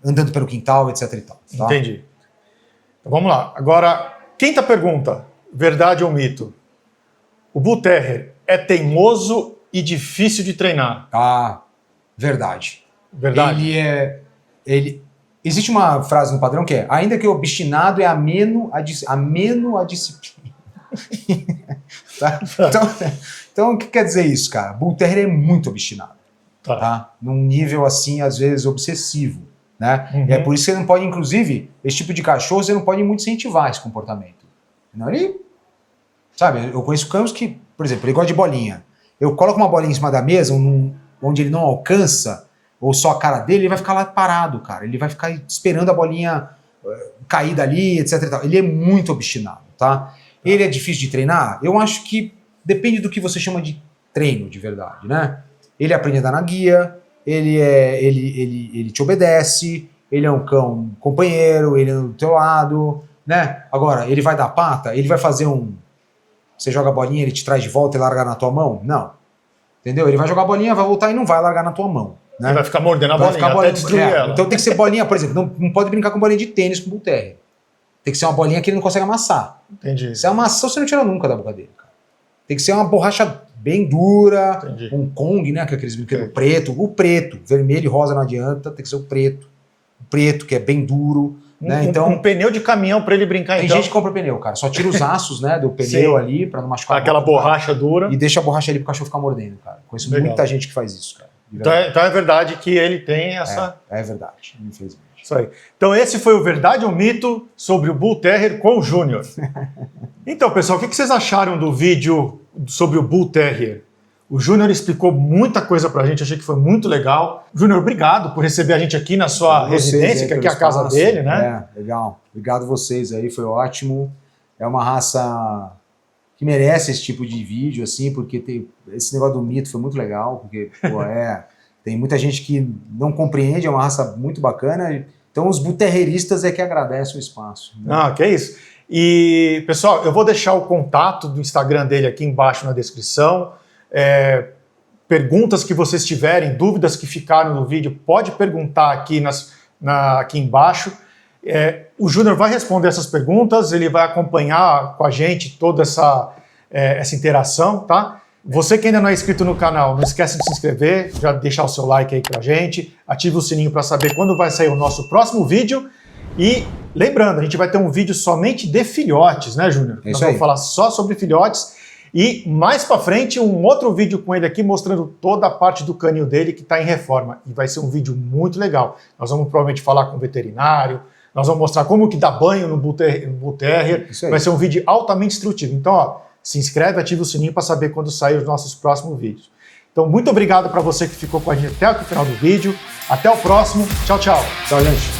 andando pelo quintal, etc e tal. Tá? Entendi. Então, vamos lá. Agora, quinta pergunta. Verdade ou mito? O Bull Terrier é teimoso e difícil de treinar. Ah, verdade. Verdade? Existe uma frase no padrão que é: ainda que o obstinado é ameno a disciplina. Tá? Então, o que quer dizer isso, cara? Bull Terrier é muito obstinado. Tá? Num nível, assim, às vezes, obsessivo. Né? Uhum. E é por isso que você não pode, inclusive, esse tipo de cachorro, você não pode muito incentivar esse comportamento. Não, ele... Sabe, eu conheço cães que, por exemplo, ele gosta de bolinha. Eu coloco uma bolinha em cima da mesa, onde ele não alcança, ou só a cara dele, ele vai ficar lá parado, cara. Ele vai ficar esperando a bolinha cair dali, etc e tal. Ele é muito obstinado, tá? Ele é difícil de treinar? Eu acho que depende do que você chama de treino, de verdade, né? Ele aprende a dar na guia, ele te obedece, ele é um cão companheiro, ele é do teu lado, né? Agora, ele vai dar pata, ele vai fazer você joga a bolinha, ele te traz de volta e larga na tua mão? Não. Entendeu? Ele vai jogar a bolinha, vai voltar e não vai largar na tua mão. Né? Ele vai ficar mordendo a bolinha até destruir ela. Então tem que ser bolinha, por exemplo, não pode brincar com bolinha de tênis com o Bull Terrier. Tem que ser uma bolinha que ele não consegue amassar. Entendi. Se amassar, você não tira nunca da boca dele, cara. Tem que ser uma borracha bem dura, Entendi. um Kong, né? Que é aqueles brinquedos preto. O preto, vermelho e rosa não adianta, tem que ser o preto. O preto, que é bem duro. Né? Então, um pneu de caminhão para ele brincar, tem então. gente que compra pneu, cara. Só tira os aços, né, do pneu ali para não machucar. Aquela borracha dura. E deixa a borracha ali pro cachorro ficar mordendo, cara. Conheço Legal. muita gente que faz isso, cara. Então é verdade que ele tem essa... É verdade, infelizmente. Isso aí. Então esse foi o Verdade ou Mito sobre o Bull Terrier com o Júnior. Então, pessoal, o que vocês acharam do vídeo sobre o Bull Terrier? O Júnior explicou muita coisa pra gente, achei que foi muito legal. Júnior, obrigado por receber a gente aqui na sua residência, que aqui é a casa dele, né? Legal. Obrigado vocês aí, foi ótimo. É uma raça que merece esse tipo de vídeo, assim, porque esse negócio do mito foi muito legal, porque, pô, tem muita gente que não compreende, é uma raça muito bacana. Então, os Bull Terrieristas é que agradecem o espaço. Né? Ah, que é isso. E, pessoal, eu vou deixar o contato do Instagram dele aqui embaixo na descrição. Perguntas que vocês tiverem, dúvidas que ficaram no vídeo, pode perguntar aqui, aqui embaixo. O Júnior vai responder essas perguntas, ele vai acompanhar com a gente toda essa interação, tá? Você que ainda não é inscrito no canal, não esquece de se inscrever, já deixar o seu like aí pra gente, ative o sininho para saber quando vai sair o nosso próximo vídeo. E lembrando, a gente vai ter um vídeo somente de filhotes, né, Júnior? Nós vamos falar só sobre filhotes. E mais pra frente, um outro vídeo com ele aqui mostrando toda a parte do canil dele que está em reforma. E vai ser um vídeo muito legal. Nós vamos provavelmente falar com o veterinário, nós vamos mostrar como que dá banho no Bull Terrier. Vai ser um vídeo altamente instrutivo. Então, ó, se inscreve, ativa o sininho para saber quando sair os nossos próximos vídeos. Então, muito obrigado para você que ficou com a gente até o final do vídeo. Até o próximo. Tchau, tchau. Tchau, gente.